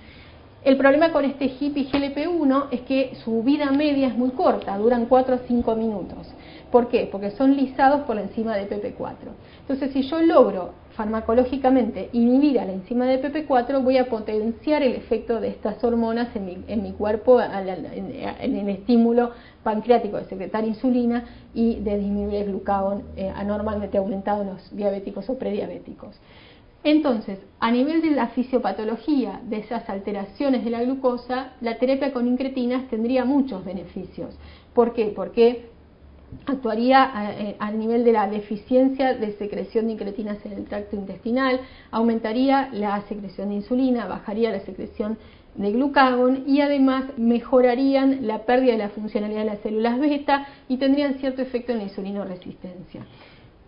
El problema con este HIP y GLP-1 es que su vida media es muy corta, duran 4 a 5 minutos. ¿Por qué? Porque son lisados por la enzima de PP4. Entonces, si yo logro farmacológicamente inhibir a la enzima de PP4, voy a potenciar el efecto de estas hormonas en mi cuerpo, en el estímulo pancreático de secretar insulina y de disminuir el glucagón anormalmente aumentado en los diabéticos o prediabéticos. Entonces, a nivel de la fisiopatología de esas alteraciones de la glucosa, la terapia con incretinas tendría muchos beneficios. ¿Por qué? Porque actuaría a nivel de la deficiencia de secreción de incretinas en el tracto intestinal, aumentaría la secreción de insulina, bajaría la secreción de glucagón y además mejorarían la pérdida de la funcionalidad de las células beta y tendrían cierto efecto en la insulinoresistencia.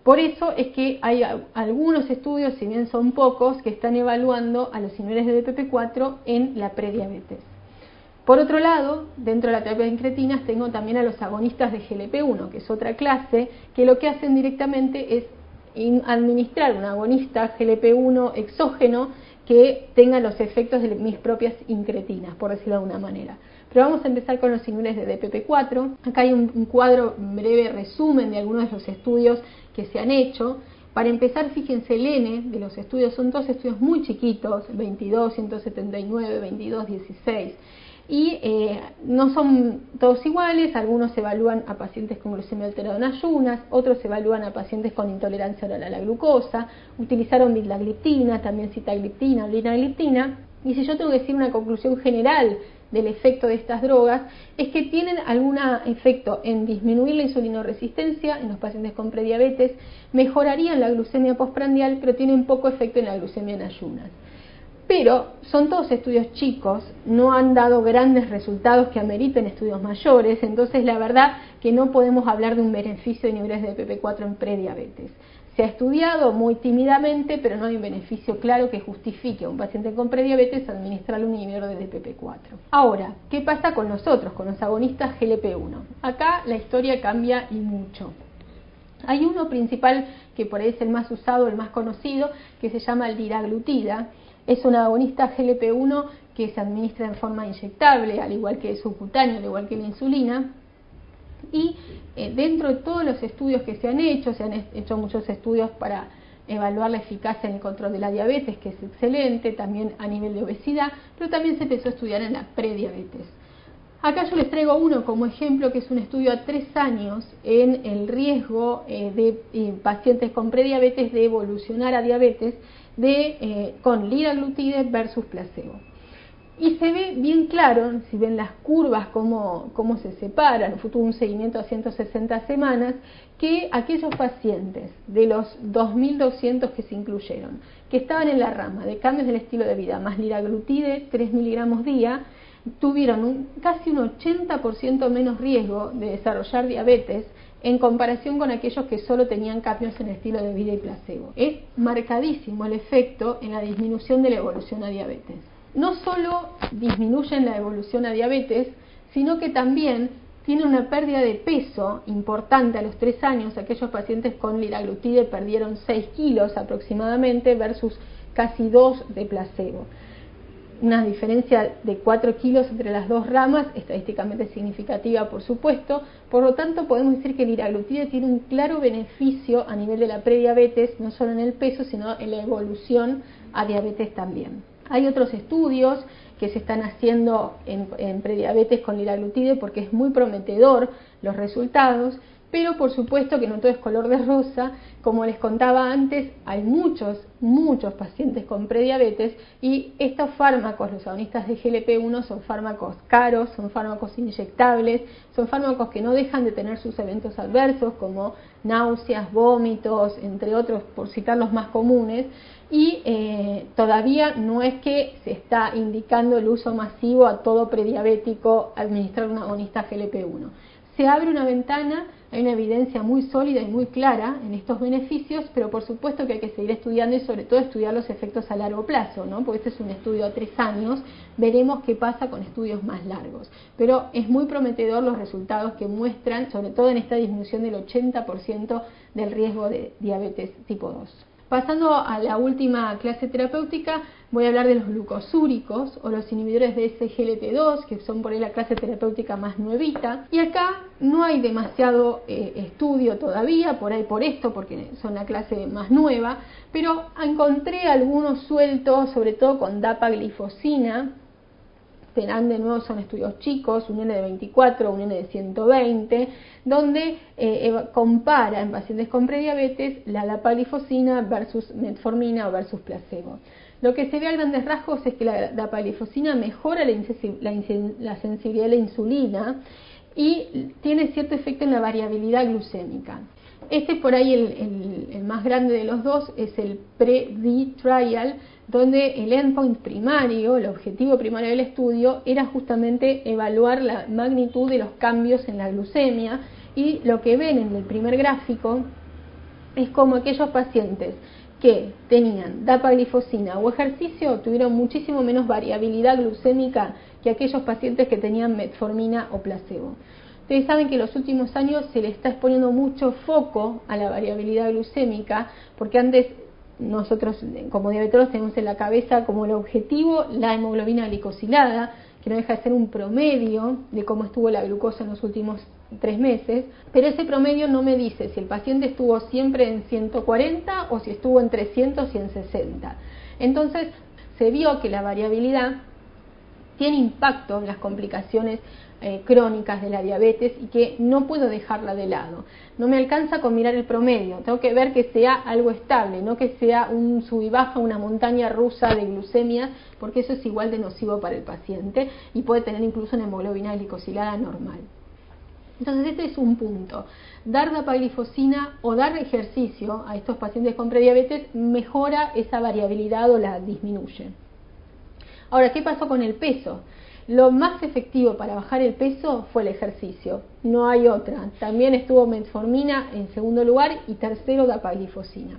Por eso es que hay algunos estudios, si bien son pocos, que están evaluando a los inhibidores de DPP4 en la prediabetes. Por otro lado, dentro de la terapia de incretinas tengo también a los agonistas de GLP-1, que es otra clase, que lo que hacen directamente es administrar un agonista GLP-1 exógeno que tenga los efectos de mis propias incretinas, por decirlo de alguna manera. Pero vamos a empezar con los inhibidores de DPP4. Acá hay un cuadro, un breve resumen de algunos de los estudios que se han hecho. Para empezar, fíjense el N de los estudios, son todos estudios muy chiquitos, 22, 179, 22, 16. Y no son todos iguales, algunos evalúan a pacientes con glucemia alterada en ayunas, otros evalúan a pacientes con intolerancia oral a la glucosa, utilizaron vildagliptina, también sitagliptina, linagliptina, y si yo tengo que decir una conclusión general del efecto de estas drogas, es que tienen algún efecto en disminuir la insulinoresistencia en los pacientes con prediabetes, mejorarían la glucemia postprandial, pero tienen poco efecto en la glucemia en ayunas. Pero son todos estudios chicos, no han dado grandes resultados que ameriten estudios mayores, entonces la verdad que no podemos hablar de un beneficio de inhibidores de DPP4 en prediabetes. Se ha estudiado muy tímidamente, pero no hay un beneficio claro que justifique a un paciente con prediabetes administrarle un inhibidor de DPP4. Ahora, ¿qué pasa con los otros, con los agonistas GLP-1? Acá la historia cambia y mucho. Hay uno principal que por ahí es el más usado, el más conocido, que se llama el liraglutida. Es un agonista GLP-1 que se administra en forma inyectable, al igual que subcutáneo, al igual que la insulina. Y dentro de todos los estudios que se han hecho muchos estudios para evaluar la eficacia en el control de la diabetes, que es excelente, también a nivel de obesidad, pero también se empezó a estudiar en la prediabetes. Acá yo les traigo uno como ejemplo, que es un estudio a 3 años en el riesgo de pacientes con prediabetes de evolucionar a diabetes con liraglutide versus placebo. Y se ve bien claro, si ven las curvas, cómo se separan, tuvo un seguimiento a 160 semanas, que aquellos pacientes de los 2.200 que se incluyeron, que estaban en la rama de cambios del estilo de vida más liraglutide, 3 miligramos día, tuvieron casi un 80% menos riesgo de desarrollar diabetes en comparación con aquellos que solo tenían cambios en el estilo de vida y placebo. Es marcadísimo el efecto en la disminución de la evolución a diabetes. No solo disminuyen la evolución a diabetes, sino que también tienen una pérdida de peso importante a los 3 años. Aquellos pacientes con liraglutide perdieron 6 kilos aproximadamente versus casi 2 de placebo. Una diferencia de 4 kilos entre las dos ramas, estadísticamente significativa por supuesto. Por lo tanto, podemos decir que el liraglutide tiene un claro beneficio a nivel de la prediabetes, no solo en el peso, sino en la evolución a diabetes también. Hay otros estudios que se están haciendo en prediabetes con liraglutide porque es muy prometedor los resultados, pero por supuesto que no todo es color de rosa. Como les contaba antes, hay muchos pacientes con prediabetes y estos fármacos, los agonistas de GLP-1, son fármacos caros, son fármacos inyectables, son fármacos que no dejan de tener sus eventos adversos como náuseas, vómitos, entre otros, por citar los más comunes, y todavía no es que se está indicando el uso masivo a todo prediabético administrar un agonista GLP-1. Se abre una ventana, hay una evidencia muy sólida y muy clara en estos beneficios, pero por supuesto que hay que seguir estudiando y sobre todo estudiar los efectos a largo plazo, ¿no? Porque este es un estudio a 3 años, veremos qué pasa con estudios más largos. Pero es muy prometedor los resultados que muestran, sobre todo en esta disminución del 80% del riesgo de diabetes tipo 2. Pasando a la última clase terapéutica, voy a hablar de los glucosúricos o los inhibidores de SGLT2, que son por ahí la clase terapéutica más nuevita. Y acá no hay demasiado estudio todavía, por ahí por esto, porque son la clase más nueva, pero encontré algunos sueltos, sobre todo con dapaglifosina. Serán de nuevo, son estudios chicos, un N de 24, un N de 120, donde compara en pacientes con prediabetes la dapaglifosina versus metformina o versus placebo. Lo que se ve a grandes rasgos es que la dapaglifosina mejora la sensibilidad a la insulina y tiene cierto efecto en la variabilidad glucémica. Este por ahí el más grande de los dos es el PRE-D trial, donde el endpoint primario, el objetivo primario del estudio, era justamente evaluar la magnitud de los cambios en la glucemia, y lo que ven en el primer gráfico es como aquellos pacientes que tenían dapaglifosina o ejercicio tuvieron muchísimo menos variabilidad glucémica que aquellos pacientes que tenían metformina o placebo. Ustedes saben que en los últimos años se le está exponiendo mucho foco a la variabilidad glucémica, porque antes nosotros como diabetólogos tenemos en la cabeza como el objetivo la hemoglobina glicosilada, que no deja de ser un promedio de cómo estuvo la glucosa en los últimos 3 meses, pero ese promedio no me dice si el paciente estuvo siempre en 140 o si estuvo en 300 y en 60. Entonces se vio que la variabilidad tiene impacto en las complicaciones crónicas de la diabetes y que no puedo dejarla de lado. No me alcanza con mirar el promedio, tengo que ver que sea algo estable, no que sea un sub y baja, una montaña rusa de glucemia, porque eso es igual de nocivo para el paciente y puede tener incluso una hemoglobina glicosilada normal. Entonces este es un punto. Dar dapaglifosina o dar ejercicio a estos pacientes con prediabetes mejora esa variabilidad o la disminuye. Ahora, ¿qué pasó con el peso? Lo más efectivo para bajar el peso fue el ejercicio, no hay otra. También estuvo metformina en segundo lugar y tercero dapaglifosina.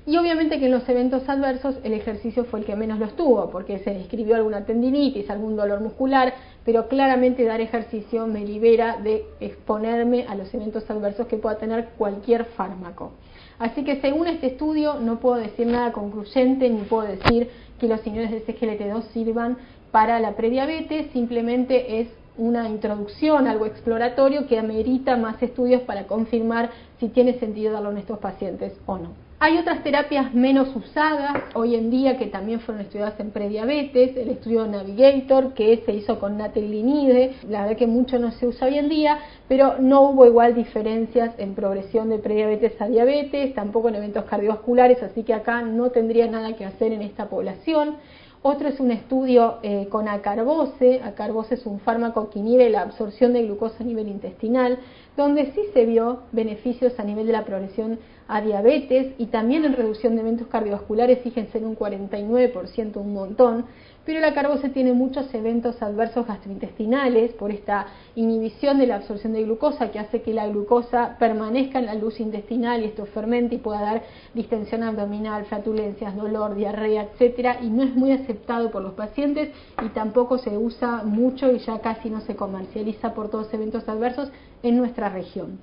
Y obviamente que en los eventos adversos el ejercicio fue el que menos los tuvo, porque se describió alguna tendinitis, algún dolor muscular, pero claramente dar ejercicio me libera de exponerme a los eventos adversos que pueda tener cualquier fármaco. Así que según este estudio no puedo decir nada concluyente, ni puedo decir que los inhibidores de SGLT2 sirvan para la prediabetes, simplemente es una introducción, algo exploratorio que amerita más estudios para confirmar si tiene sentido darlo en estos pacientes o no. Hay otras terapias menos usadas hoy en día que también fueron estudiadas en prediabetes, el estudio Navigator que se hizo con natrelinide, la verdad que mucho no se usa hoy en día, pero no hubo igual diferencias en progresión de prediabetes a diabetes, tampoco en eventos cardiovasculares, así que acá no tendría nada que hacer en esta población. Otro es un estudio con acarbose. Acarbose es un fármaco que inhibe la absorción de glucosa a nivel intestinal, donde sí se vio beneficios a nivel de la progresión a diabetes y también en reducción de eventos cardiovasculares, fíjense en un 49%, un montón. Pero la acarbose tiene muchos eventos adversos gastrointestinales por esta inhibición de la absorción de glucosa que hace que la glucosa permanezca en la luz intestinal y esto fermente y pueda dar distensión abdominal, flatulencias, dolor, diarrea, etcétera, y no es muy aceptado por los pacientes y tampoco se usa mucho y ya casi no se comercializa por todos eventos adversos en nuestra región.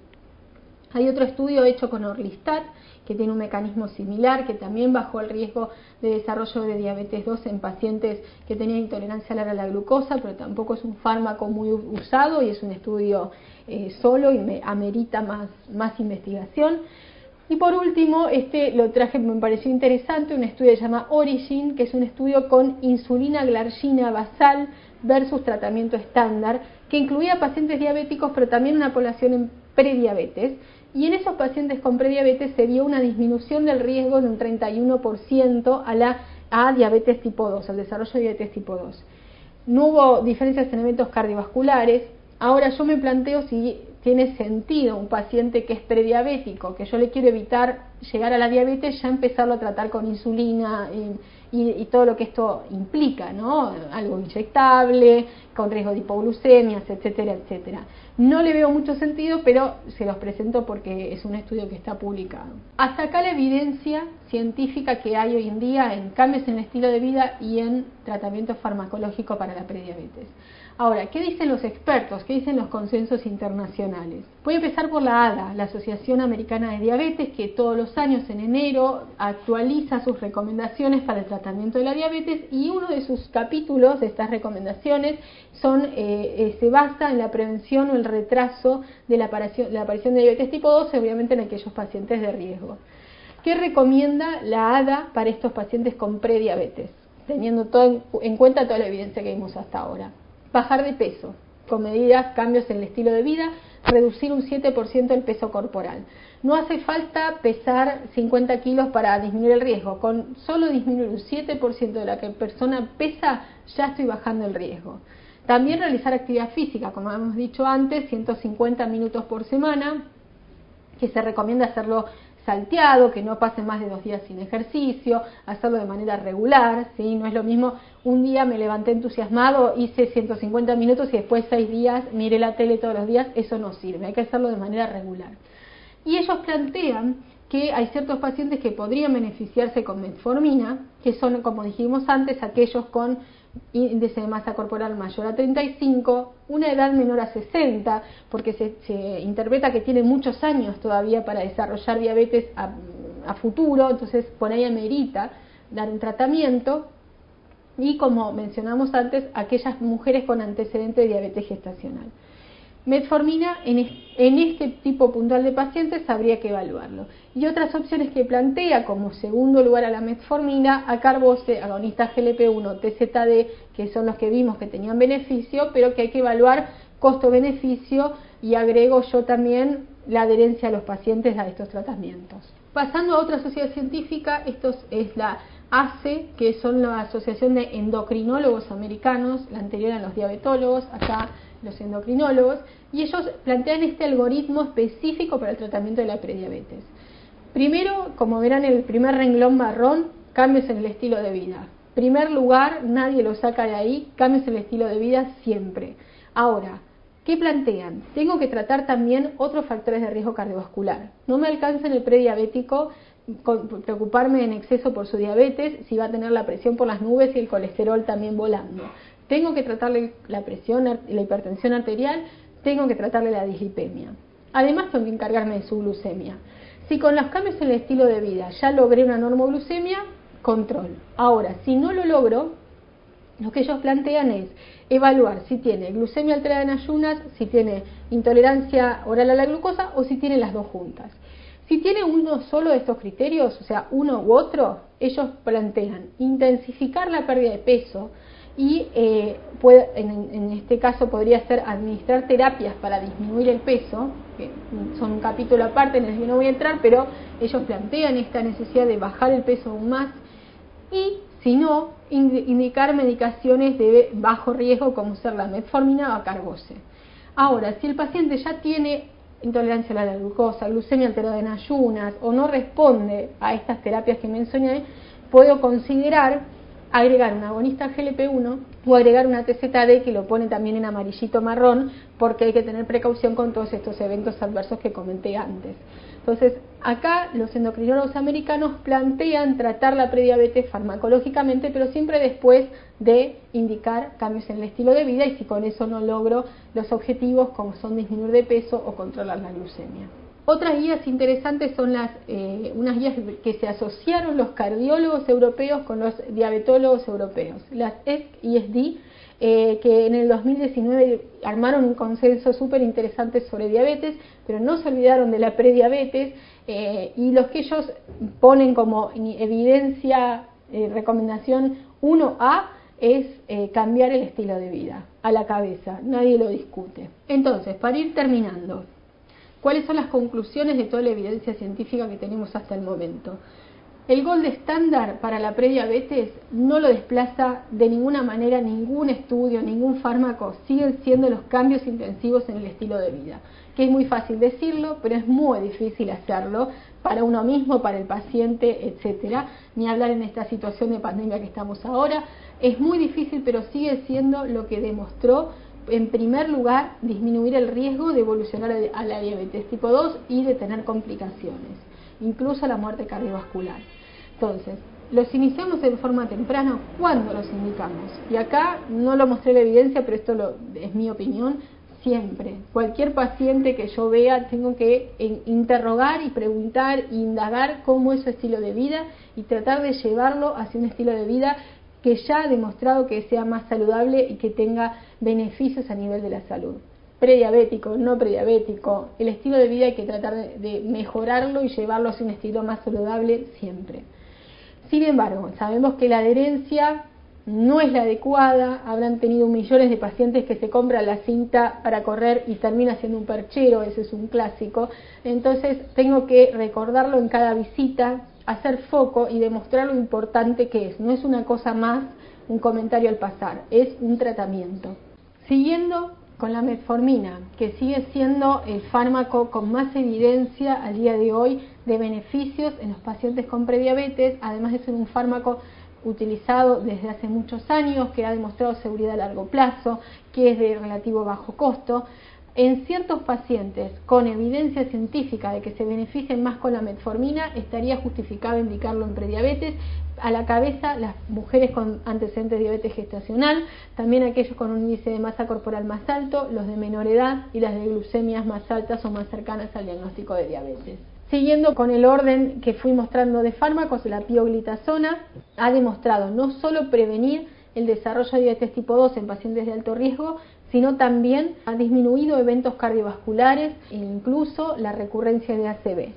Hay otro estudio hecho con Orlistat que tiene un mecanismo similar, que también bajó el riesgo de desarrollo de diabetes 2 en pacientes que tenían intolerancia a la glucosa, pero tampoco es un fármaco muy usado y es un estudio solo y amerita más investigación. Y por último, este lo traje, me pareció interesante, un estudio que se llama Origin, que es un estudio con insulina glargina basal versus tratamiento estándar, que incluía pacientes diabéticos, pero también una población prediabetes, y en esos pacientes con prediabetes se vio una disminución del riesgo de un 31% a diabetes tipo 2, al desarrollo de diabetes tipo 2. No hubo diferencias en eventos cardiovasculares. Ahora yo me planteo si tiene sentido un paciente que es prediabético, que yo le quiero evitar llegar a la diabetes, ya empezarlo a tratar con insulina y todo lo que esto implica, ¿no? Algo inyectable, con riesgo de hipoglucemias, etcétera, etcétera. No le veo mucho sentido, pero se los presento porque es un estudio que está publicado. Hasta acá la evidencia científica que hay hoy en día en cambios en el estilo de vida y en tratamiento farmacológico para la prediabetes. Ahora, ¿qué dicen los expertos? ¿Qué dicen los consensos internacionales? Voy a empezar por la ADA, la Asociación Americana de Diabetes, que todos los años en enero actualiza sus recomendaciones para el tratamiento de la diabetes, y uno de sus capítulos de estas recomendaciones se basa en la prevención o el retraso de la aparición de diabetes tipo 2, obviamente en aquellos pacientes de riesgo. ¿Qué recomienda la ADA para estos pacientes con prediabetes? Teniendo en cuenta toda la evidencia que vimos hasta ahora. Bajar de peso, con medidas, cambios en el estilo de vida, reducir un 7% el peso corporal. No hace falta pesar 50 kilos para disminuir el riesgo, con solo disminuir un 7% de la que persona pesa, ya estoy bajando el riesgo. También realizar actividad física, como hemos dicho antes, 150 minutos por semana, que se recomienda hacerlo salteado, que no pase más de 2 días sin ejercicio, hacerlo de manera regular, ¿sí? No es lo mismo, un día me levanté entusiasmado, hice 150 minutos y después 6 días miré la tele todos los días, eso no sirve, hay que hacerlo de manera regular. Y ellos plantean que hay ciertos pacientes que podrían beneficiarse con metformina, que son, como dijimos antes, aquellos con índice de masa corporal mayor a 35, una edad menor a 60, porque se interpreta que tiene muchos años todavía para desarrollar diabetes a futuro, entonces por ahí amerita dar un tratamiento, y como mencionamos antes, aquellas mujeres con antecedente de diabetes gestacional. Metformina en este tipo puntual de pacientes habría que evaluarlo. Y otras opciones que plantea como segundo lugar a la metformina, acarbose, agonistas GLP-1, TZD, que son los que vimos que tenían beneficio, pero que hay que evaluar costo-beneficio, y agrego yo también la adherencia a los pacientes a estos tratamientos. Pasando a otra sociedad científica, esto es la ACE, que son la Asociación de Endocrinólogos Americanos, la anterior a los diabetólogos, acá los endocrinólogos, y ellos plantean este algoritmo específico para el tratamiento de la prediabetes. Primero, como verán en el primer renglón marrón, cambios en el estilo de vida. Primer lugar, nadie lo saca de ahí, cambios en el estilo de vida siempre. Ahora, ¿qué plantean? Tengo que tratar también otros factores de riesgo cardiovascular. No me alcanza en el prediabético preocuparme en exceso por su diabetes, si va a tener la presión por las nubes y el colesterol también volando. Tengo que tratarle la presión, la hipertensión arterial, tengo que tratarle la dislipemia. Además tengo que encargarme de su glucemia. Si con los cambios en el estilo de vida ya logré una normoglucemia, control. Ahora, si no lo logro, lo que ellos plantean es evaluar si tiene glucemia alterada en ayunas, si tiene intolerancia oral a la glucosa o si tiene las dos juntas. Si tiene uno solo de estos criterios, o sea, uno u otro, ellos plantean intensificar la pérdida de peso, y en este caso podría ser administrar terapias para disminuir el peso, que son un capítulo aparte en el que no voy a entrar, pero ellos plantean esta necesidad de bajar el peso aún más, y si no, indicar medicaciones de bajo riesgo como ser la metformina o acarbose. Ahora, si el paciente ya tiene intolerancia a la glucosa, glucemia alterada en ayunas, o no responde a estas terapias que mencioné, puedo considerar agregar un agonista GLP-1 o agregar una TZD, que lo pone también en amarillito marrón, porque hay que tener precaución con todos estos eventos adversos que comenté antes. Entonces, acá los endocrinólogos americanos plantean tratar la prediabetes farmacológicamente, pero siempre después de indicar cambios en el estilo de vida, y si con eso no logro los objetivos como son disminuir de peso o controlar la glucemia. Otras guías interesantes son unas guías que se asociaron los cardiólogos europeos con los diabetólogos europeos, las ESC-ISD, que en el 2019 armaron un consenso súper interesante sobre diabetes, pero no se olvidaron de la prediabetes, y los que ellos ponen como evidencia, recomendación 1A, es cambiar el estilo de vida a la cabeza, nadie lo discute. Entonces, para ir terminando, ¿Cuáles son las conclusiones de toda la evidencia científica que tenemos hasta el momento? El gold estándar para la prediabetes no lo desplaza de ninguna manera ningún estudio, ningún fármaco. Siguen siendo los cambios intensivos en el estilo de vida, que es muy fácil decirlo, pero es muy difícil hacerlo para uno mismo, para el paciente, etcétera. Ni hablar en esta situación de pandemia que estamos ahora. Es muy difícil, pero sigue siendo lo que demostró, en primer lugar, disminuir el riesgo de evolucionar a la diabetes tipo 2 y de tener complicaciones, incluso la muerte cardiovascular. Entonces, los iniciamos en forma temprana. ¿Cuándo los indicamos? Y acá no lo mostré la evidencia, pero esto es mi opinión. Siempre, cualquier paciente que yo vea, tengo que interrogar y preguntar e indagar cómo es su estilo de vida y tratar de llevarlo hacia un estilo de vida que ya ha demostrado que sea más saludable y que tenga beneficios a nivel de la salud. Prediabético, no prediabético, el estilo de vida hay que tratar de mejorarlo y llevarlo hacia un estilo más saludable siempre. Sin embargo, sabemos que la adherencia no es la adecuada. Habrán tenido millones de pacientes que se compran la cinta para correr y termina siendo un perchero, ese es un clásico. Entonces tengo que recordarlo en cada visita, hacer foco y demostrar lo importante que es. No es una cosa más, un comentario al pasar, es un tratamiento. Siguiendo con la metformina, que sigue siendo el fármaco con más evidencia al día de hoy de beneficios en los pacientes con prediabetes, además de ser un fármaco utilizado desde hace muchos años, que ha demostrado seguridad a largo plazo, que es de relativo bajo costo. En ciertos pacientes con evidencia científica de que se beneficien más con la metformina, estaría justificado indicarlo en prediabetes. A la cabeza las mujeres con antecedentes de diabetes gestacional, también aquellos con un índice de masa corporal más alto, los de menor edad y las de glucemias más altas o más cercanas al diagnóstico de diabetes. Siguiendo con el orden que fui mostrando de fármacos, la pioglitazona ha demostrado no solo prevenir el desarrollo de diabetes tipo 2 en pacientes de alto riesgo, sino también ha disminuido eventos cardiovasculares e incluso la recurrencia de ACV.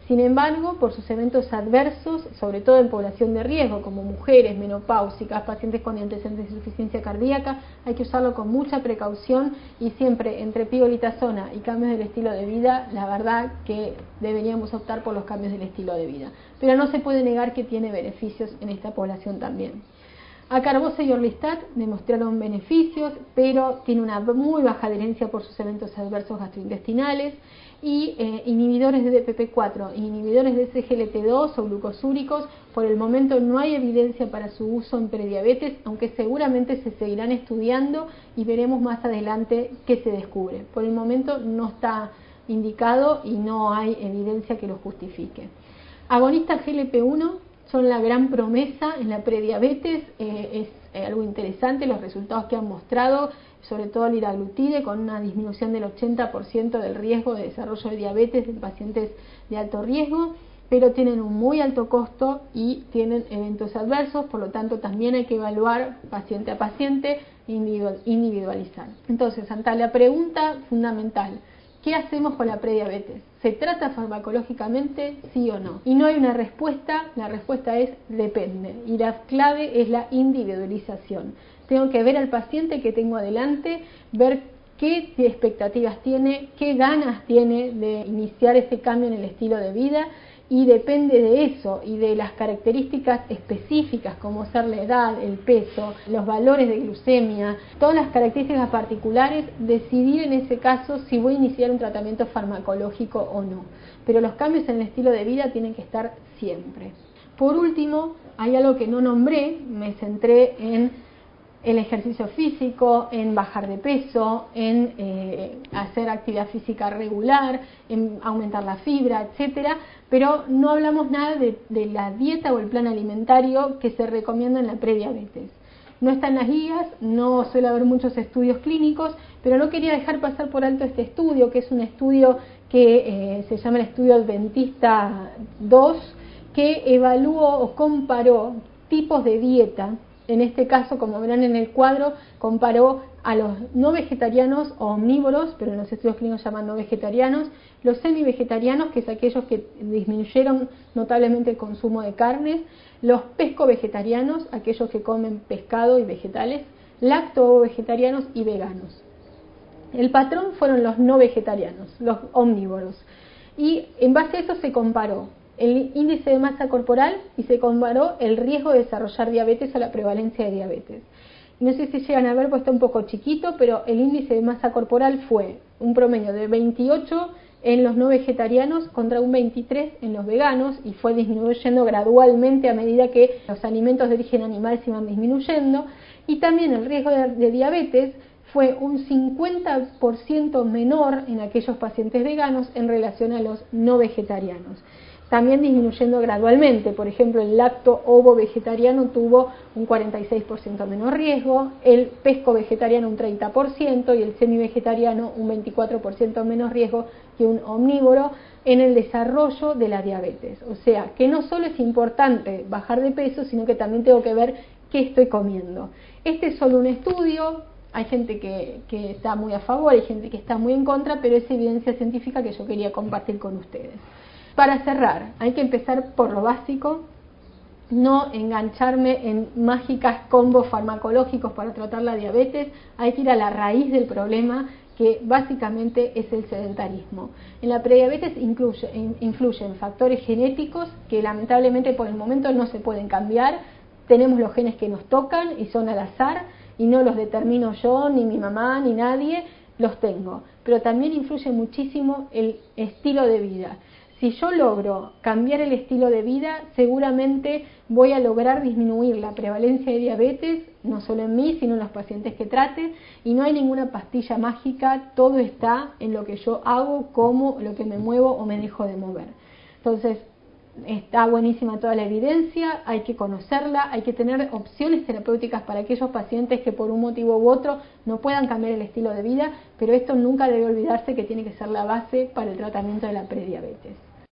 Sin embargo, por sus eventos adversos, sobre todo en población de riesgo, como mujeres, menopáusicas, pacientes con antecedentes de insuficiencia cardíaca, hay que usarlo con mucha precaución y siempre entre pioglitazona y cambios del estilo de vida, la verdad que deberíamos optar por los cambios del estilo de vida. Pero no se puede negar que tiene beneficios en esta población también. Acarbose y Orlistat demostraron beneficios, pero tiene una muy baja adherencia por sus eventos adversos gastrointestinales. Y inhibidores de DPP4, inhibidores de SGLT2 o glucosúricos, por el momento no hay evidencia para su uso en prediabetes, aunque seguramente se seguirán estudiando y veremos más adelante qué se descubre. Por el momento no está indicado y no hay evidencia que lo justifique. Agonistas GLP-1 son la gran promesa en la prediabetes, es algo interesante los resultados que han mostrado, sobre todo el liraglutide, con una disminución del 80% del riesgo de desarrollo de diabetes en pacientes de alto riesgo, pero tienen un muy alto costo y tienen eventos adversos, por lo tanto también hay que evaluar paciente a paciente e individualizar. Entonces, ante la pregunta fundamental, ¿qué hacemos con la prediabetes? ¿Se trata farmacológicamente, sí o no? Y no hay una respuesta, la respuesta es depende. Y la clave es la individualización. Tengo que ver al paciente que tengo adelante, ver qué expectativas tiene, qué ganas tiene de iniciar ese cambio en el estilo de vida, y depende de eso y de las características específicas como ser la edad, el peso, los valores de glucemia, todas las características particulares, decidir en ese caso si voy a iniciar un tratamiento farmacológico o no. Pero los cambios en el estilo de vida tienen que estar siempre. Por último, hay algo que no nombré, me centré en el ejercicio físico, en bajar de peso, en hacer actividad física regular, en aumentar la fibra, etcétera, pero no hablamos nada de la dieta o el plan alimentario que se recomienda en la prediabetes. No está en las guías, no suele haber muchos estudios clínicos, pero no quería dejar pasar por alto este estudio, que es un estudio que se llama el estudio Adventista 2, que evaluó o comparó tipos de dieta. En este caso, como verán en el cuadro, comparó a los no vegetarianos o omnívoros, pero en los estudios clínicos llaman no vegetarianos, los semi-vegetarianos, que es aquellos que disminuyeron notablemente el consumo de carnes, los pesco-vegetarianos, aquellos que comen pescado y vegetales, lacto-vegetarianos y veganos. El patrón fueron los no vegetarianos, los omnívoros. Y en base a eso se comparó el índice de masa corporal y se comparó el riesgo de desarrollar diabetes o la prevalencia de diabetes. No sé si llegan a ver, pues está un poco chiquito, pero el índice de masa corporal fue un promedio de 28 en los no vegetarianos contra un 23 en los veganos, y fue disminuyendo gradualmente a medida que los alimentos de origen animal se iban disminuyendo. Y también el riesgo de diabetes fue un 50% menor en aquellos pacientes veganos en relación a los no vegetarianos. También disminuyendo gradualmente. Por ejemplo, el lacto-ovo vegetariano tuvo un 46% menos riesgo, el pesco vegetariano un 30% y el semi-vegetariano un 24% menos riesgo que un omnívoro en el desarrollo de la diabetes. O sea, que no solo es importante bajar de peso, sino que también tengo que ver qué estoy comiendo. Este es solo un estudio, hay gente que está muy a favor, hay gente que está muy en contra, pero es evidencia científica que yo quería compartir con ustedes. Para cerrar, hay que empezar por lo básico, no engancharme en mágicas combos farmacológicos para tratar la diabetes, hay que ir a la raíz del problema, que básicamente es el sedentarismo. En la prediabetes influyen factores genéticos que lamentablemente por el momento no se pueden cambiar. Tenemos los genes que nos tocan y son al azar y no los determino yo, ni mi mamá, ni nadie, los tengo. Pero también influye muchísimo el estilo de vida. Si yo logro cambiar el estilo de vida, seguramente voy a lograr disminuir la prevalencia de diabetes, no solo en mí, sino en los pacientes que trate, y no hay ninguna pastilla mágica, todo está en lo que yo hago, como, lo que me muevo o me dejo de mover. Entonces, está buenísima toda la evidencia, hay que conocerla, hay que tener opciones terapéuticas para aquellos pacientes que por un motivo u otro no puedan cambiar el estilo de vida, pero esto nunca debe olvidarse que tiene que ser la base para el tratamiento de la prediabetes.